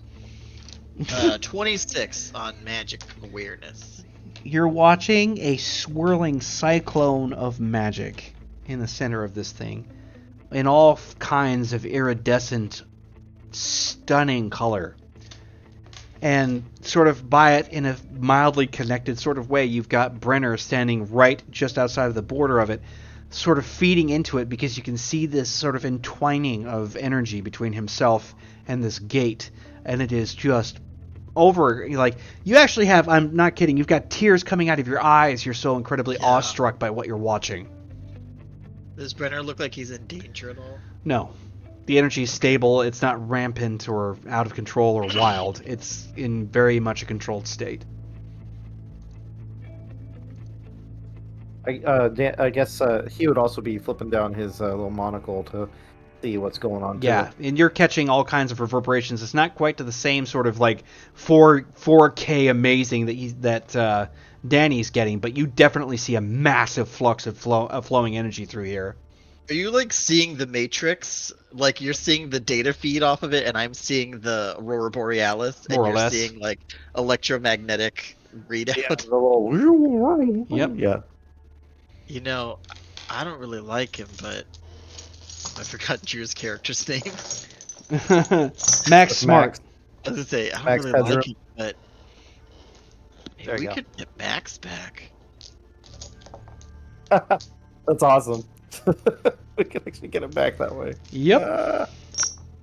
26 on magic awareness. you're watching a swirling cyclone of magic in the center of this thing, in all kinds of iridescent, stunning color. And sort of by it, in a mildly connected sort of way, you've got Brenner standing right just outside of the border of it, sort of feeding into it, because you can see this sort of entwining of energy between himself and this gate, and it is just over. Like, you actually have, I'm not kidding, you've got tears coming out of your eyes. You're so incredibly awestruck by what you're watching. Does Brenner look like he's in danger at all? No. The energy is stable. It's not rampant or out of control or wild. It's in very much a controlled state. I guess he would also be flipping down his little monocle to see what's going on. Yeah, and you're catching all kinds of reverberations. It's not quite to the same sort of like 4K amazing that Danny's getting, but you definitely see a massive flux of flowing energy through here. Are you like seeing the Matrix? Like you're seeing the data feed off of it, and I'm seeing the Aurora Borealis, and More or you're less. seeing like electromagnetic readout. Yeah, the little... Yep. Yeah. You know, I don't really like him, but I forgot Drew's character's name. Max Smart. I was gonna say I don't Max really Pedro. like him, but maybe There you we go. could get Max back. That's awesome. We can actually get him back that way. Yep.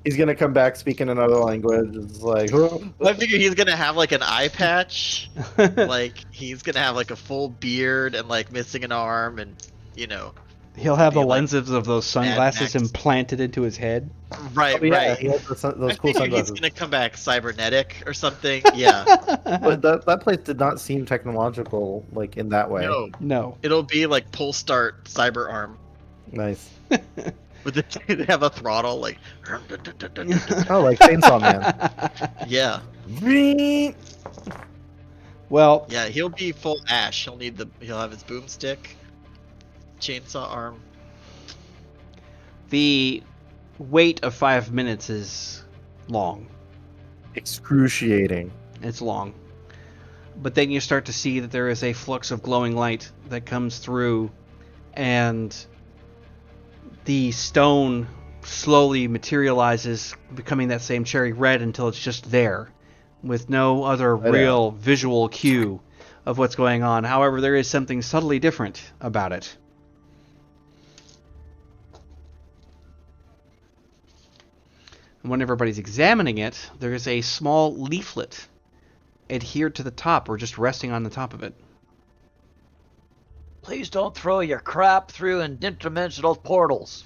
He's gonna come back speaking another language. It's like, I figure he's gonna have like an eye patch, like he's gonna have like a full beard and like missing an arm, and you know. He'll have the be like lenses of those sunglasses Max. implanted into his head. Right, oh, yeah, right. he has those I cool figure he's sunglasses. gonna come back cybernetic or something. Yeah. But that place did not seem technological, like in that way. No, No. it'll be like pull start cyber arm. Nice. With the, they have a throttle like. Oh, like Chainsaw Man. Yeah, Well, yeah. He'll be full Ash. He'll have his boomstick, chainsaw arm. the wait of 5 minutes is long. Excruciating. It's long. But then you start to see that there is a flux of glowing light that comes through, and the stone slowly materializes, becoming that same cherry red until it's just there, with no other Right real visual cue of what's going on. However, there is something subtly different about it. And when everybody's examining it, there is a small leaflet adhered to the top, or just resting on the top of it. Please don't throw your crap through interdimensional portals.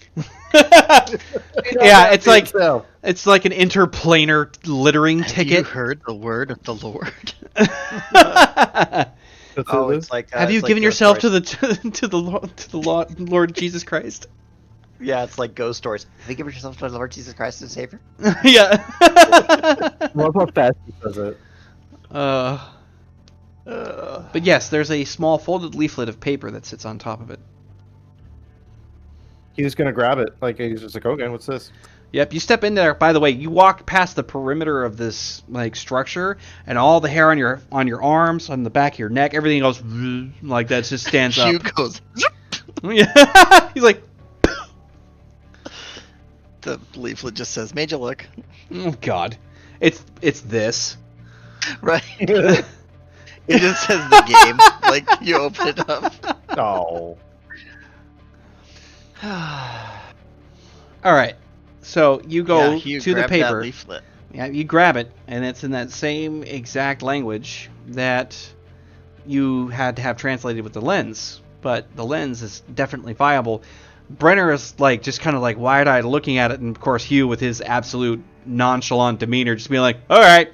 Yeah, it's like So, it's like an interplanar littering Have you ticket. heard the word of the Lord? Oh, it's like Have you it's like given Ghost yourself to Stories. the Lord Jesus Christ? Yeah, it's like Ghost Stories. Have you given yourself to the Lord Jesus Christ as Savior? Yeah. I love how fast he says it. But yes, there's a small folded leaflet of paper that sits on top of it. He was gonna grab it. Like he's just like, okay, what's this? Yep, you step in there. By the way, you walk past the perimeter of this like structure, and all the hair on your arms, on the back of your neck, everything goes like that. Just stands up. Hugh goes. Yeah, he's like, The leaflet just says "Major look." oh God, it's this. Right. It just says the game. Like you open it up. Oh. All right, so you go Yeah, Hugh, to the grab that paper. leaflet. Yeah, you grab it, and it's in that same exact language that you had to have translated with the lens. But the lens is definitely viable. Brenner is like just kind of like wide-eyed looking at it, and of course Hugh with his absolute nonchalant demeanor just being like, all right,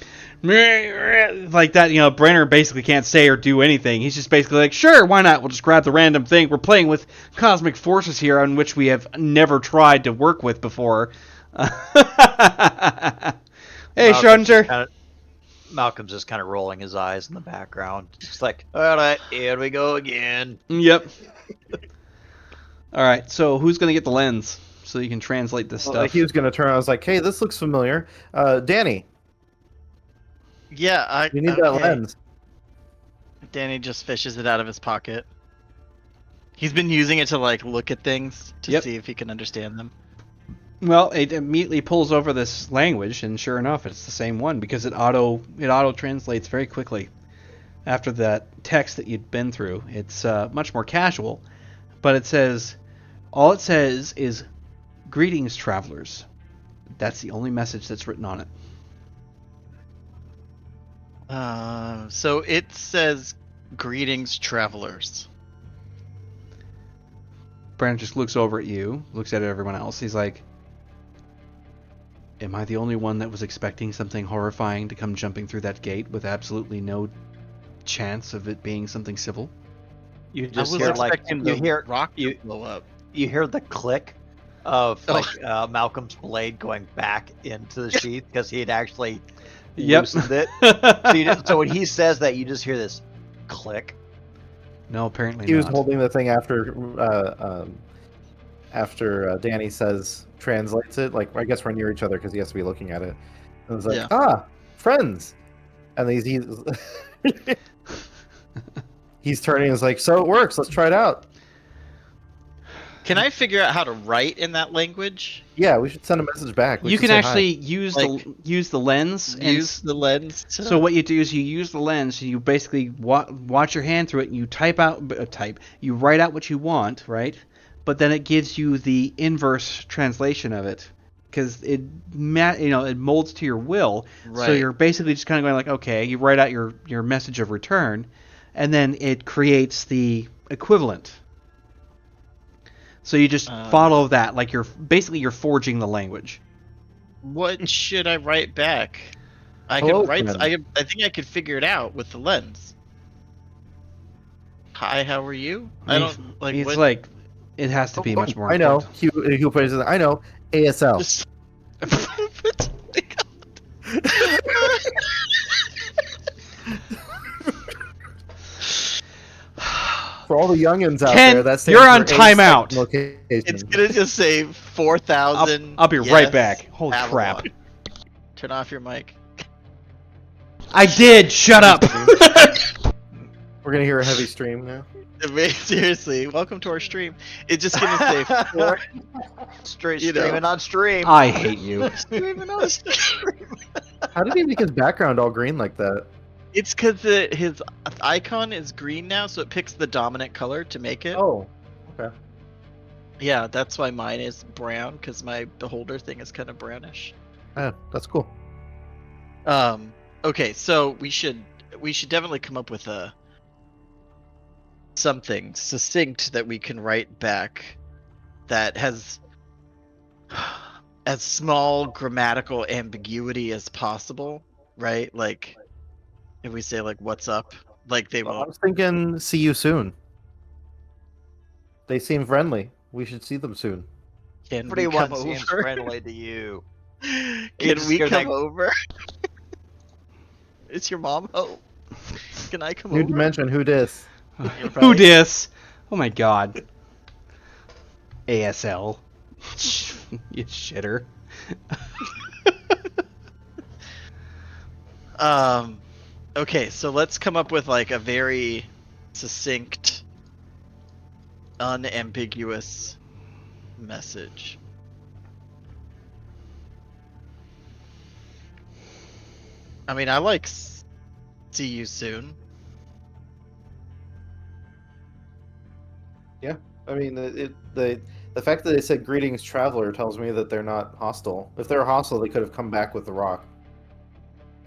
like that. You know, Brenner basically can't say or do anything. He's just basically like, sure, why not? We'll just grab the random thing. We're playing with cosmic forces here on which we have never tried to work with before. Hey, Schrodinger. Malcolm's just kind of rolling his eyes in the background. Just like, all right, here we go again. Yep. All right, so who's going to get the lens so you can translate this Well, stuff? he was gonna turn. I was like, hey, this looks familiar. Danny, Yeah, you need that lens. Danny just fishes it out of his pocket. He's been using it to like look at things to Yep. see if he can understand them. Well, it immediately pulls over this language, and sure enough, it's the same one because it auto translates very quickly. After that text that you'd been through, it's much more casual, but it says, all it says is, "Greetings, travelers." That's the only message that's written on it. So it says, "Greetings, travelers." Brandon just looks over at you, looks at everyone else. He's like, "Am I the only one that was expecting something horrifying to come jumping through that gate with absolutely no chance of it being something civil?" You I just was hear like expecting you the hear rock to you blow up. you hear the click of Oh. like Malcolm's blade going back into the sheath because he had actually Yep. loosened it. So when he says that, you just hear this click. No, apparently He was not. holding the thing after Danny translates it. Like, I guess we're near each other because he has to be looking at it. And it's like, Yeah. friends. And he's turning and is like, so it works. Let's try it out. Can I figure out how to write in that language? Yeah, we should send a message back. You can actually use Like, use the lens. Use the lens. So what you do is you use the lens. You basically watch your hand through it, and you you write out what you want, right? But then it gives you the inverse translation of it, because it molds to your will. Right. So you're basically just kind of going like, okay, you write out your message of return, and then it creates the equivalent. So you just follow that, like you're forging the language. What should I write back? I Hello, could write. friend. I think I could figure it out with the lens. Hi, how are you? I don't like. It's what, like it has to be much more. I know. important. Hugh plays it. I know. ASL. Just- For all the youngins out Ken, there, that's you're on timeout. It's gonna just say 4,000. I'll be right back. Holy Avalon. crap! Turn off your mic. I did. Shut up. We're gonna hear a heavy stream now. Seriously, welcome to our stream. It's just gonna say four. Straight You know. streaming on stream. I hate you. Streaming on stream. How did he make his background all green like that? It's because his icon is green now, so it picks the dominant color to make it. Oh, okay. Yeah, that's why mine is brown, because my beholder thing is kind of brownish. Yeah, that's cool. Okay, so we should definitely come up with something succinct that we can write back that has as small grammatical ambiguity as possible, right? Like if we say like "What's up," like they I won't. was thinking, see you soon. They seem friendly. We should see them soon. Can we Everyone come seems over? friendly to you. Can It's we good come that- over? Is your mom home? Can I come New over? dimension. Who dis? Who dis? Oh my god. ASL. You shitter. Okay, so let's come up with like a very succinct, unambiguous message. I mean, I like see you soon. Yeah, I mean, the fact that they said greetings, traveler, tells me that they're not hostile. If they were hostile, they could have come back with the rock.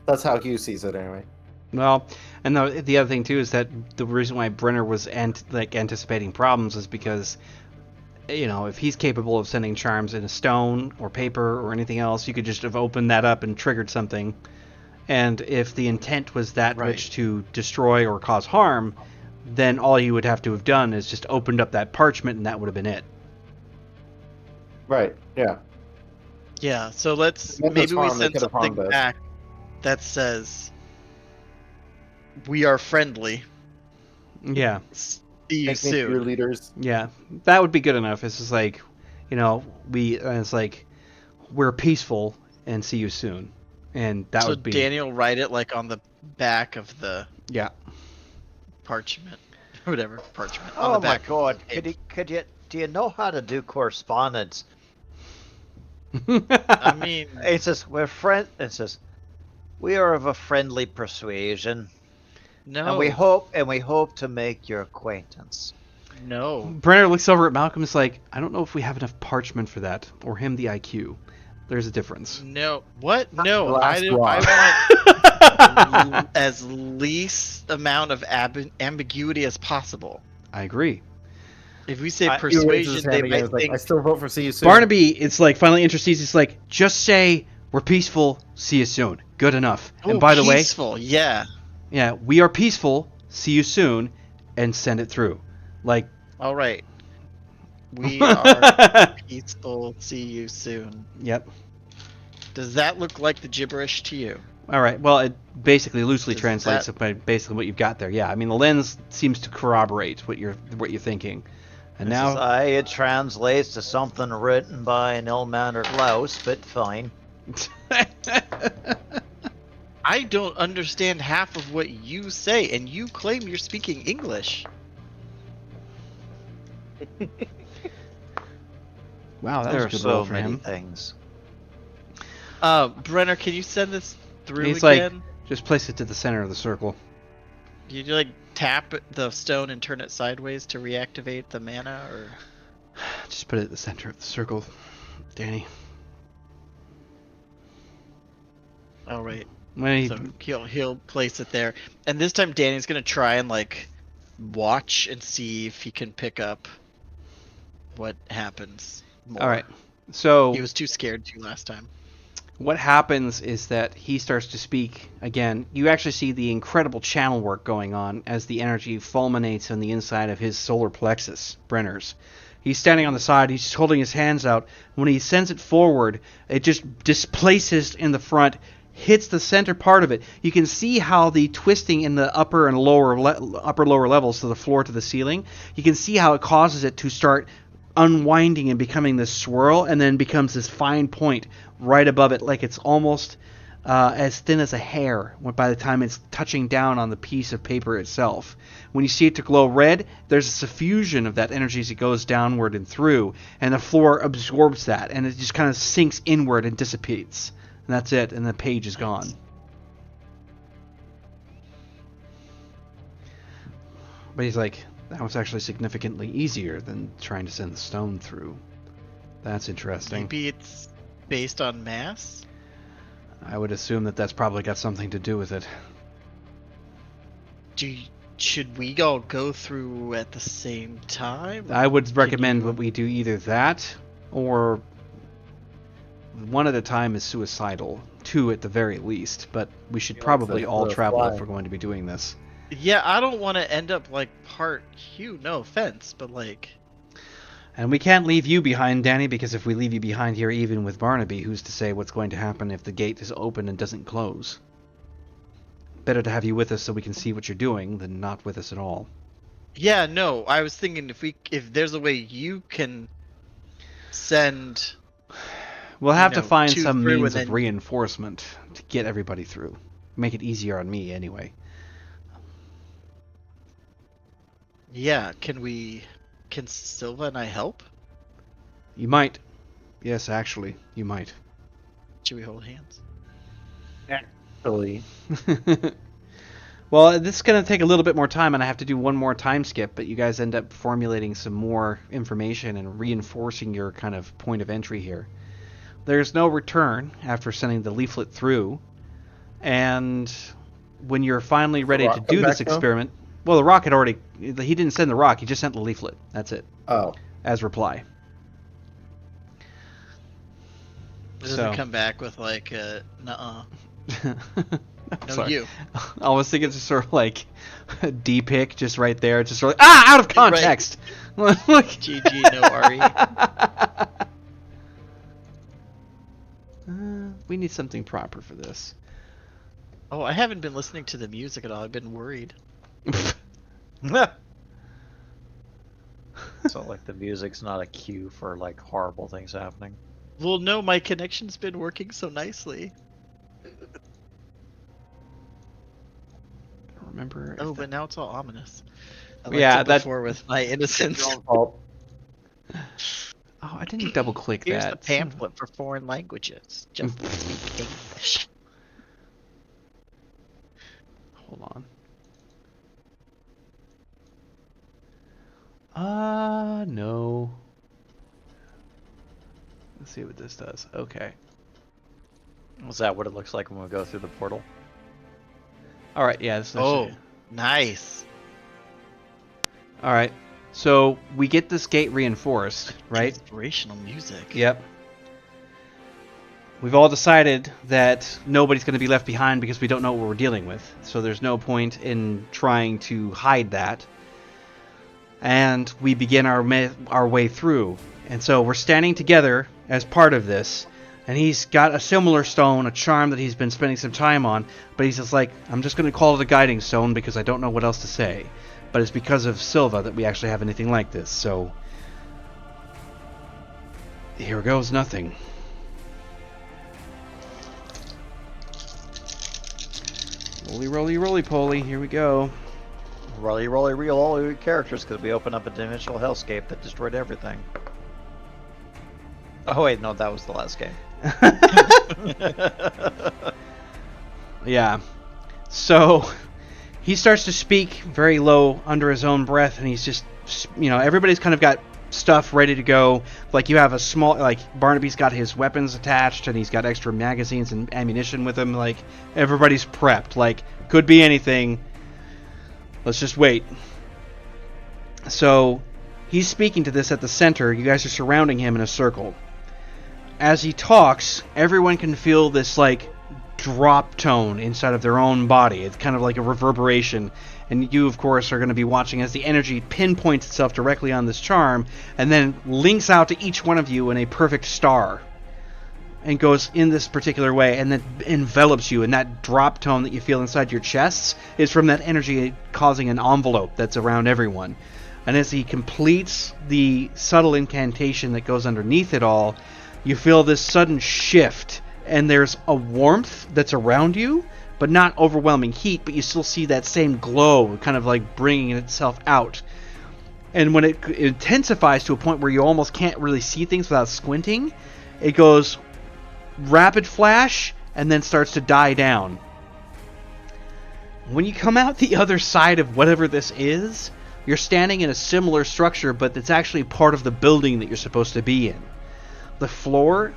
That's how Hugh sees it, anyway. Well, and the other thing too is that the reason why Brenner was anticipating problems is because, if he's capable of sending charms in a stone or paper or anything else, you could just have opened that up and triggered something. And if the intent was that which to destroy or cause harm, then all you would have to have done is just opened up that parchment, and that would have been it. Right. Yeah. Yeah, so If it maybe we harm, they send could have harmed something us. back that says, "We are friendly. Yeah, See you Thank me to your soon." leaders. yeah, that would be good enough. It's just like, it's like we're peaceful and see you soon, and that So would be Daniel write it like on the back of the yeah. parchment, whatever parchment on Oh the my back. god! Of the Do you know how to do correspondence? I mean, It says we're friend. It says we are of a friendly persuasion, no, and we hope to make your acquaintance. no, Brenner looks over at Malcolm and is like, I don't know if we have enough parchment for that, or him the IQ. There's a difference. no. What? No, Glass I block. want as least amount of ambiguity as possible. I agree. If we say I- He raises his persuasion, hand they again. might He's like, think. I still vote for see you soon. Barnaby, it's like finally interested. He's like, just say we're peaceful. See you soon. Good enough. Oh, and by the way, peaceful. Yeah. yeah, we are peaceful. See you soon, and send it through. Like, All right. We are peaceful. See you soon. yep. Does that look like the gibberish to you? All right. Well, it basically loosely Does translates that- by basically what you've got there. Yeah. I mean, the lens seems to corroborate what you're thinking. And now, It translates to something written by an ill-mannered louse, but fine. I don't understand half of what you say, and you claim you're speaking English. wow, that There was are a good roll so for many him. things. Brenner, can you send this through He's like, again? just place it to the center of the circle. Do you like tap the stone and turn it sideways to reactivate the mana, or? Just put it at the center of the circle, Danny. All right. When he, So he'll place it there, and this time Danny's gonna try and like watch and see if he can pick up what happens. More. all right. So He was too scared to last time. what happens is that he starts to speak again. You actually see the incredible channel work going on as the energy fulminates on the inside of his solar plexus, Brenner's. He's standing on the side. He's just holding his hands out. When he sends it forward, it just displaces in the front, hits the center part of it. You can see how the twisting in the upper and lower levels, to the floor to the ceiling, you can see how it causes it to start unwinding and becoming this swirl, and then becomes this fine point right above it, like it's almost as thin as a hair by the time it's touching down on the piece of paper itself. When you see it to glow red, there's a suffusion of that energy as it goes downward and through, and the floor absorbs that, and it just kind of sinks inward and dissipates. And that's it, and the page is gone. But he's like, that was actually significantly easier than trying to send the stone through. That's interesting. Maybe it's based on mass. I would assume that that's probably got something to do with it. Should we all go through at the same time? I would recommend you- that we do either that, or one at a time is suicidal. Two at the very least, but we should Yeah, probably that's all the travel fly. if we're going to be doing this. Yeah, I don't want to end up like part Hugh. No offense, but like, And we can't leave you behind, Danny, because if we leave you behind here, even with Barnaby, who's to say what's going to happen if the gate is open and doesn't close? Better to have you with us so we can see what you're doing than not with us at all. yeah, no. I was thinking if there's a way you can send. We'll have to know, find two some through means and of then- reinforcement to get everybody through. Make it easier on me, anyway. Yeah, can Silva and I help? You might. Yes, actually, you might. Should we hold hands? Really. Well, this is going to take a little bit more time, and I have to do one more time skip, but you guys end up formulating some more information and reinforcing your kind of point of entry here. There's no return after sending the leaflet through, and when you're finally ready to rock do come this back, though? experiment... Well, the rock had already... He didn't send the rock, he just sent the leaflet. That's it, Oh. as reply. Does So- it come back with like nuh-uh. No, Sorry. you. I was thinking just sort of like a D-pick just right there, just sort of out of context. Like, GG, no RE. we need something proper for this. Oh, I haven't been listening to the music at all. I've been worried. It's not like the music's not a cue for like horrible things happening. Well, no, my connection's been working so nicely. remember. Oh, but now it's all ominous. I Yeah, liked it before with my innocence. Your own fault. Oh, I didn't double click Here's that. the pamphlet for foreign languages. Just speak English. Hold on. No. Let's see what this does. Okay. Is that what it looks like when we go through the portal? All right. Yeah. This is Oh, actually... nice. All right. So we get this gate reinforced, right? Inspirational music. Yep. We've all decided that nobody's going to be left behind because we don't know what we're dealing with. So there's no point in trying to hide that. And we begin our way through. And so we're standing together as part of this. And he's got a similar stone, a charm that he's been spending some time on. But he's just like, I'm just going to call it a guiding stone because I don't know what else to say. But it's because of Silva that we actually have anything like this. So here goes nothing. Roly, roly, roly, poly. Here we go. Rolly, rolly, real, all your characters because we opened up a dimensional hellscape that destroyed everything. Oh wait, no, that was the last game. Yeah. So he starts to speak very low under his own breath, and he's just, everybody's kind of got stuff ready to go. Like you have a small, Barnaby's got his weapons attached, and he's got extra magazines and ammunition with him. Like everybody's prepped. Like could be anything. Let's just wait. So he's speaking to this at the center. You guys are surrounding him in a circle. As he talks, everyone can feel this drop tone inside of their own body. It's kind of like a reverberation. And you, of course, are going to be watching as the energy pinpoints itself directly on this charm and then links out to each one of you in a perfect star. And goes in this particular way and then envelops you. And that drop tone that you feel inside your chests is from that energy causing an envelope that's around everyone. And as he completes the subtle incantation that goes underneath it all, you feel this sudden shift. And there's a warmth that's around you, but not overwhelming heat, but you still see that same glow kind of like bringing itself out. And when it intensifies to a point where you almost can't really see things without squinting, it goes rapid flash and then starts to die down. When you come out the other side of whatever this is, you're standing in a similar structure, but it's actually part of the building that you're supposed to be in. The floor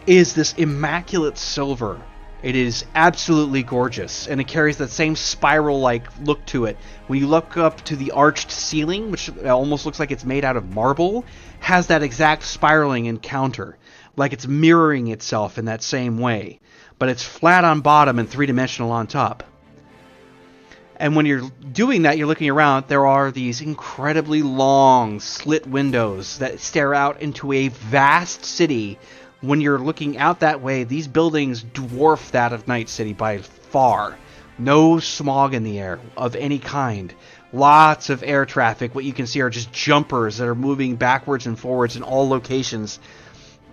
is this immaculate silver. It is absolutely gorgeous, and it carries that same spiral-like look to it. When you look up to the arched ceiling, which almost looks like it's made out of marble, has that exact spiraling encounter, like it's mirroring itself in that same way. But it's flat on bottom and three-dimensional on top. And when you're doing that, you're looking around, there are these incredibly long slit windows that stare out into a vast city. When you're looking out that way, these buildings dwarf that of Night City by far. No smog in the air of any kind. Lots of air traffic. What you can see are just jumpers that are moving backwards and forwards in all locations.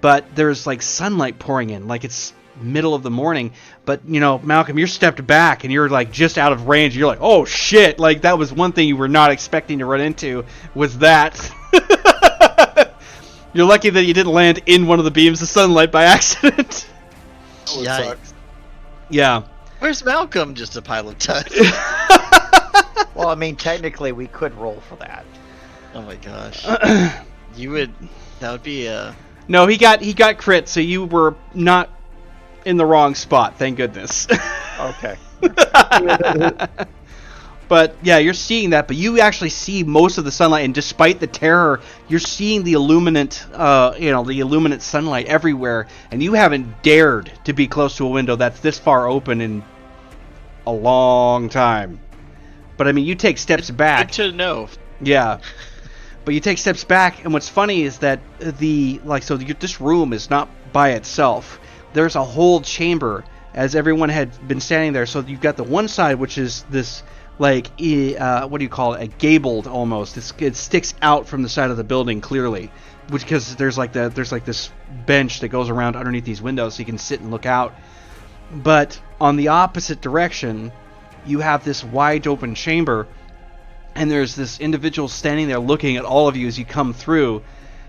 But there's sunlight pouring in, like it's middle of the morning. But, Malcolm, you're stepped back and you're just out of range. You're like, oh shit, that was one thing you were not expecting to run into, was that. You're lucky that you didn't land in one of the beams of sunlight by accident. Yikes. Yeah. Where's Malcolm? Just a pile of dust. Well, I mean, technically we could roll for that. Oh my gosh. You would. That would be a. No, he got crit, so you were not in the wrong spot. Thank goodness. Okay. But yeah, you're seeing that, but you actually see most of the sunlight, and despite the terror, you're seeing the illuminant, the illuminant sunlight everywhere, and you haven't dared to be close to a window that's this far open in a long time. But I mean, you take steps back. Good to know. Yeah. But you take steps back, and what's funny is that this room is not by itself. There's a whole chamber, as everyone had been standing there. So you've got the one side, which is this, what do you call it? A gabled almost. It sticks out from the side of the building clearly, because there's this bench that goes around underneath these windows, so you can sit and look out. But on the opposite direction, you have this wide open chamber, and there's this individual standing there looking at all of you as you come through.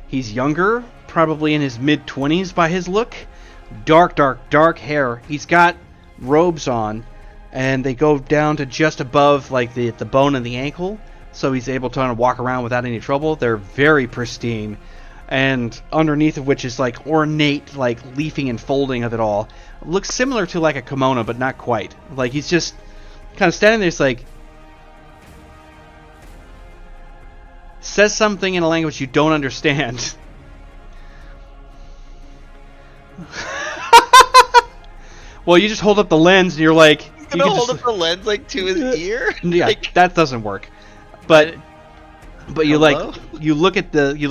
He's younger, probably in his mid-20s by his look. Dark hair. He's got robes on, and they go down to just above like the bone and the ankle, so he's able to kind of walk around without any trouble. They're very pristine, and underneath of which is like ornate, like leafing and folding of it all. Looks similar to like a kimono, but not quite. Like he's just kind of standing there. It's like says something in a language you don't understand. Well, you just hold up the lens and you're like, He's gonna hold up the lens like to his ear. Yeah, Like, that doesn't work. But you hello? you look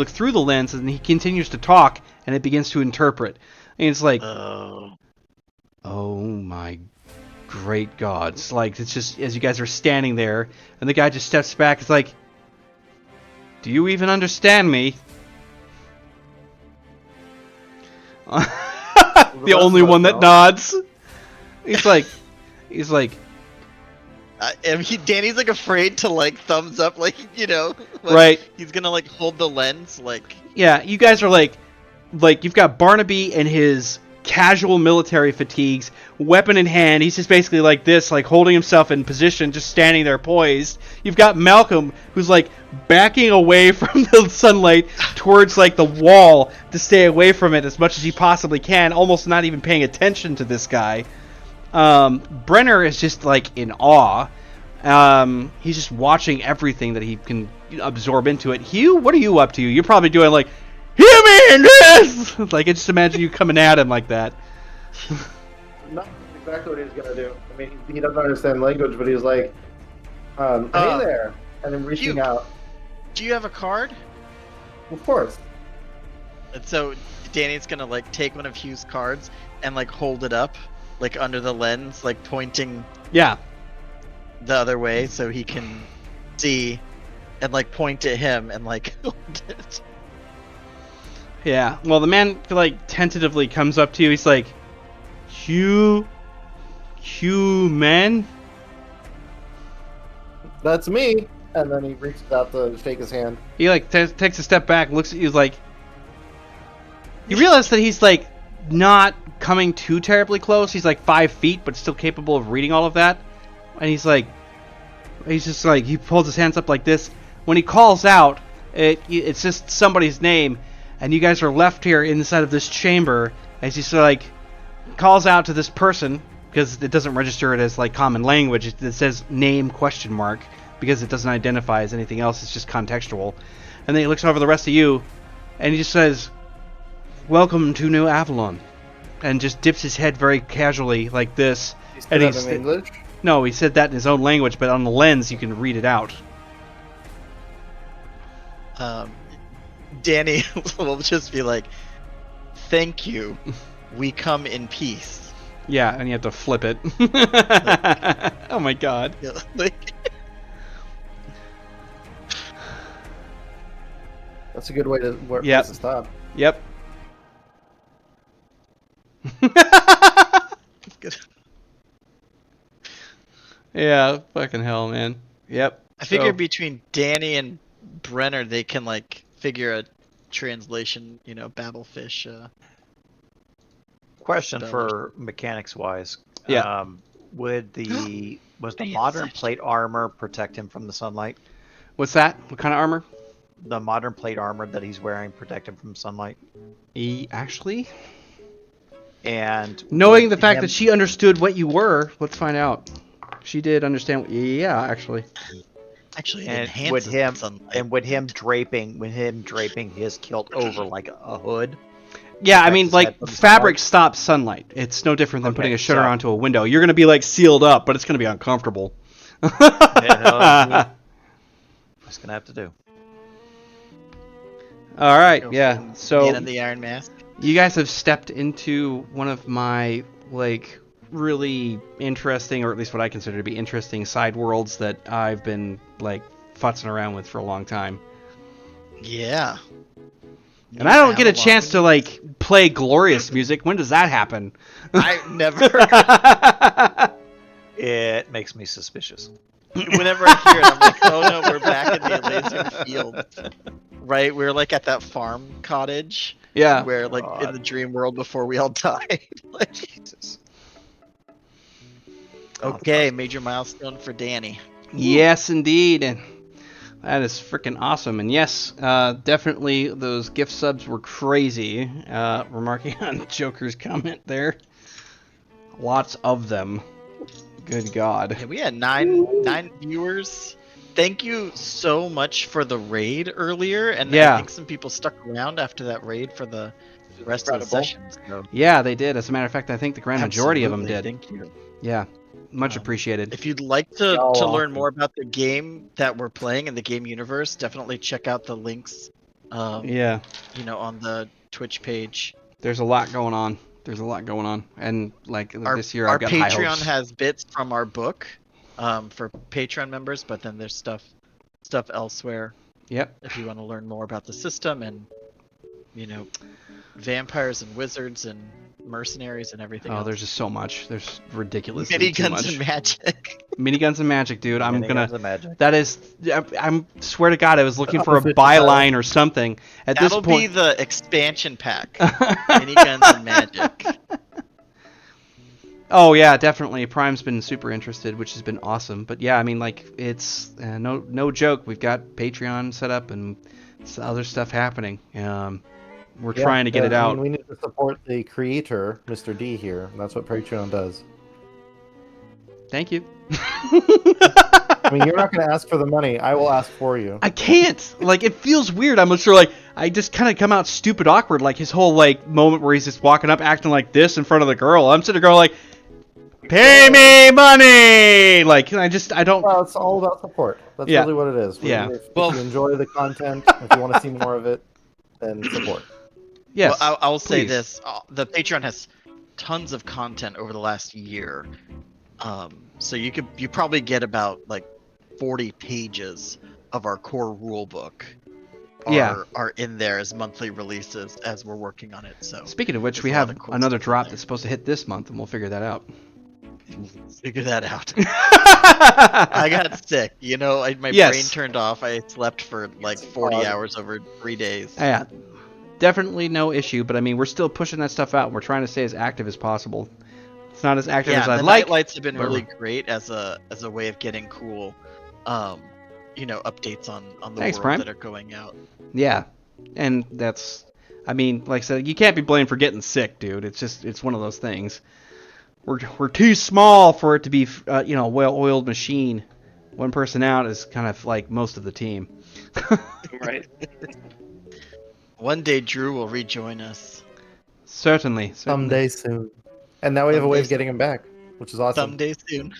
through the lens and he continues to talk and it begins to interpret. And it's like, oh my great gods. Like, it's just as you guys are standing there and the guy just steps back, it's like, do you even understand me? The only one that nods. He's like, Danny's like afraid to like thumbs up, like, you know, like, right. He's gonna like hold the lens, like. Yeah, you guys are like you've got Barnaby in his casual military fatigues, weapon in hand. He's just basically like this, like holding himself in position, just standing there poised. You've got Malcolm, who's like backing away from the sunlight towards like the wall to stay away from it as much as he possibly can, almost not even paying attention to this guy. Brenner is just like in awe. He's just watching everything that he can absorb into it. Hugh, what are you up to? You're probably doing like, hear me in this! Like, I just imagine you coming at him like that. Not exactly what he's gonna do. I mean, he doesn't understand language, but he's like, hey there, and then reaching Hugh, out. Do you have a card? Of course. And so Danny's gonna like take one of Hugh's cards and like hold it up, like under the lens, like pointing Yeah. the other way so he can see, and like point at him and like hold it. Yeah. Well, the man like tentatively comes up to you. He's like, Hugh, man. That's me. And then he reaches out to shake his hand. He like takes a step back and looks at you like. You realize that he's like not coming too terribly close. He's like 5 feet, but still capable of reading all of that. And he's just like, he pulls his hands up like this. When he calls out, it's just somebody's name, and you guys are left here inside of this chamber as he sort of like calls out to this person, because it doesn't register it as like common language. It says name ? Because it doesn't identify as anything else. It's just contextual. And then he looks over the rest of you, and he just says, welcome to New Avalon, and just dips his head very casually like this. He said And that he's in English? No, he said that in his own language, but on the lens you can read it out. Danny will just be like, thank you, we come in peace. Yeah, and you have to flip it. Oh my god. Yeah, like, That's a good way to work Yep. to stop. Yep. good. Yeah, fucking hell, man. Yep. I figure between Danny and Brenner, they can like figure a translation, you know, Babelfish. Question Spell for mechanics wise. Yeah. Was the modern plate armor protect him from the sunlight? What's that? What kind of armor? The modern plate armor that he's wearing protect him from sunlight? Actually, And knowing the would fact him- that she understood what you were, let's find out. She did understand. Yeah, actually. Actually, it and enhances the sunlight. would him draping his kilt over like a hood. Yeah, I protect mean, his like, head from the fabric sunlight? stops sunlight. It's no different than Okay, putting a shutter so- onto a window. You're going to be, like, sealed up, but it's going to be uncomfortable. That's gonna have to do. All right, Go yeah. from So Man in the Iron Mask. you guys have stepped into one of my, like, really interesting, or at least what I consider to be interesting, side worlds that I've been, like, futzing around with for a long time. Yeah. And I don't get a chance to, like, play glorious music. When does that happen? I never. It makes me suspicious. Whenever I hear it, I'm like, oh no, we're back in the Elysian fields. Right? We're like at that farm cottage Yeah. where like in the dream world before we all died. Like, Jesus. okay, major milestone for Danny. Yes, indeed. And that is freaking awesome. And yes, definitely those gift subs were crazy. Remarking on Joker's comment there. Lots of them. Good God. Yeah, we had nine viewers. Thank you so much for the raid earlier, and Yeah. I think some people stuck around after that raid for the rest of the Incredible. sessions. So Yeah, they did. As a matter of fact, I think the grand majority of them absolutely, did. Thank you. Yeah. Much appreciated. If you'd like to Y'all learn awesome. more about the game that we're playing in the game universe, definitely check out the links. Yeah. You know, on the Twitch page. There's a lot going on. And like this year, Our I've got high Patreon hopes. has bits from our book, for Patreon members, but then there's stuff elsewhere. Yep. If you want to learn more about the system and, you know, vampires and wizards and mercenaries and everything Oh, else. there's just so much. There's ridiculously Mini too guns much. and magic. Miniguns and magic, dude. I'm Many gonna. guns of magic. That is. I'm swear to God, I was looking for a Unofficial byline or something. At That'll this be point. the expansion pack. Mini guns and magic. Oh yeah, definitely. Prime's been super interested, which has been awesome. But yeah, I mean, like it's no joke. We've got Patreon set up and other stuff happening. We're trying to get it I out. mean, we need to support the creator, Mr. D here. That's what Patreon does. Thank you. I mean, you're not going to ask for the money. I will ask for you. I can't. Like, it feels weird. I'm sure, like, I just kind of come out stupid awkward. Like, his whole, like, moment where he's just walking up acting like this in front of the girl. I'm sitting there going, like, pay me money! Like, I don't... Well, it's all about support. That's Yeah. really what it is. Yeah. If Well- you enjoy the content, if you want to see more of it, then support. Yes, Well, I'll say please. this: the Patreon has tons of content over the last year, so you probably get about like 40 pages of our core rule book. Are in there as monthly releases as we're working on it. So Speaking of which, there's we a lot have of cool another stuff in drop there. that's supposed to hit this month, and we'll figure that out. Figure that out. I got sick. You know, my Yes. brain turned off. I slept for like 40 hours over 3 days. Yeah, definitely no issue, but I mean, we're still pushing that stuff out, and we're trying to stay as active as possible. It's not as active Yeah, as the I'd like. nightlights have been but really we're- great as a way of getting cool, you know, updates on the Thanks, world Prime. that are going out. Yeah, and that's, I mean, like I said, you can't be blamed for getting sick, dude. It's one of those things. We're too small for it to be, you know, a well-oiled machine. One person out is kind of like most of the team. Right. One day Drew will rejoin us. Certainly. Someday soon. And now we have a way of Someday getting him back, which is awesome. Someday soon.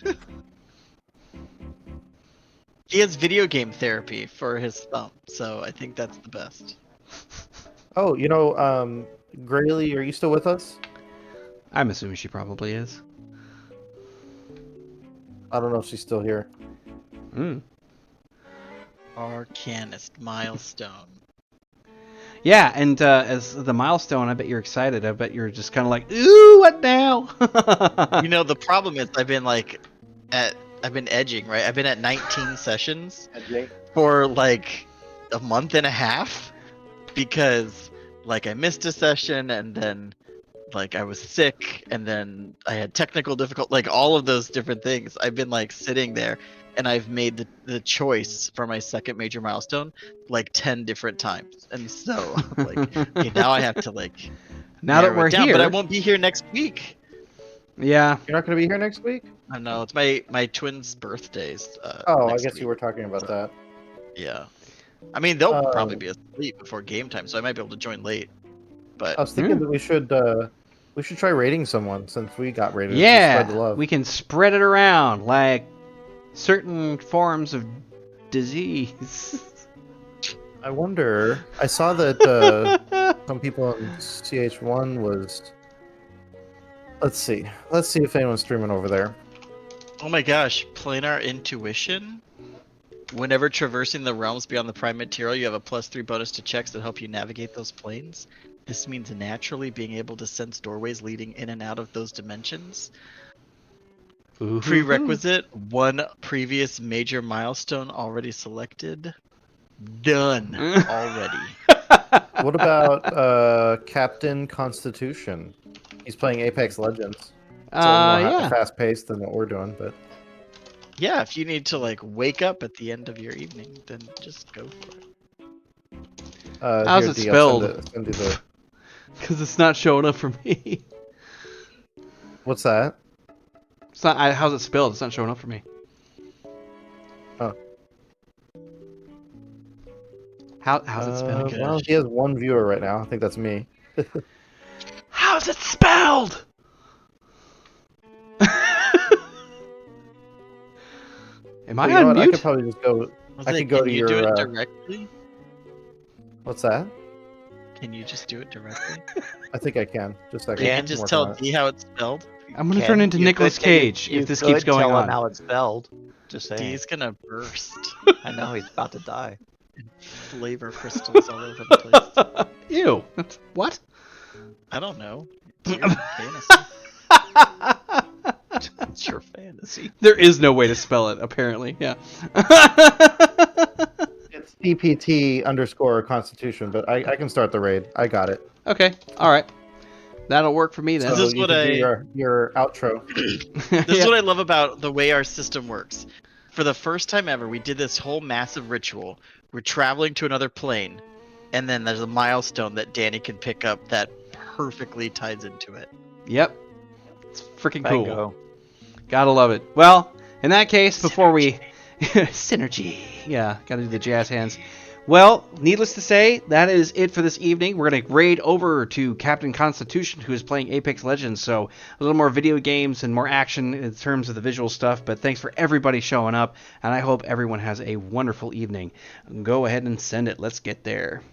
He has video game therapy for his thumb, so I think that's the best. Oh, you know, Grayley, are you still with us? I'm assuming she probably is. I don't know if she's still here. Mm. Arcanist milestone. Yeah, and as the milestone, I bet you're excited. I bet you're just kind of like, ooh, what now? You know, the problem is I've been edging, right? I've been at 19 sessions for like a month and a half because like I missed a session and then like I was sick and then I had technical difficulty, like all of those different things. I've been like sitting there and I've made the choice for my second major milestone like 10 different times. And so like okay, now I have to like Now that narrow it we're down, here, but I won't be here next week. yeah. You're not going to be here next week? I know it's my twins' birthdays. Oh, I next guess week. you were talking about that. Yeah, I mean they'll Um, probably be asleep before game time, so I might be able to join late. But I was thinking that we should try raiding someone since we got raided. to Yeah, spread the love. we can spread it around like certain forms of disease. I wonder. I saw that some people on CH1 was. Let's see if anyone's streaming over there. oh my gosh, planar intuition. Whenever traversing the realms beyond the prime material, you have a +3 bonus to checks that help you navigate those planes. This means naturally being able to sense doorways leading in and out of those dimensions. Ooh. Prerequisite: one previous major milestone already selected. Done already. What about Captain Constitution? He's playing Apex Legends. It's a little more Yeah. fast paced than what we're doing, but Yeah, if you need to like wake up at the end of your evening, then just go for it. How's here, it D, I'll spelled? send you the. Because it's not showing up for me. What's that? It's not. How's it spelled? It's not showing up for me. Oh. How's it spelled? Well, he has one viewer right now. I think that's me. How's it spelled? Am I Well, you know on what? I mute? could probably just go. Was I it, could go can to you your. do it directly? What's that? Can you just do it directly? I think I can. Just a second. You Yeah, can just Working tell on it. D how it's spelled. I'm gonna Ken, turn into you Nicolas could- Cage you if this could keeps going tell on. him how it's spelled. Just saying. D's gonna burst. I know he's about to die. Flavor crystals all over the place. Ew. What? I don't know. It's your fantasy. It's your fantasy. There is no way to spell it, apparently. Yeah. It's CPT underscore Constitution, but I can start the raid. I got it. Okay. All right. That'll work for me then. This So is you what can I- do your outro. This is what I love about the way our system works. For the first time ever, we did this whole massive ritual. We're traveling to another plane, and then there's a milestone that Danny can pick up that perfectly ties into it. Yep. It's freaking cool. Bingo. Gotta love it. Well, in that case, before we... Synergy. Yeah, gotta do the jazz hands. Well, needless to say, that is it for this evening. We're going to raid over to Captain Constitution, who is playing Apex Legends, so a little more video games and more action in terms of the visual stuff, but thanks for everybody showing up, and I hope everyone has a wonderful evening. Go ahead and send it. Let's get there.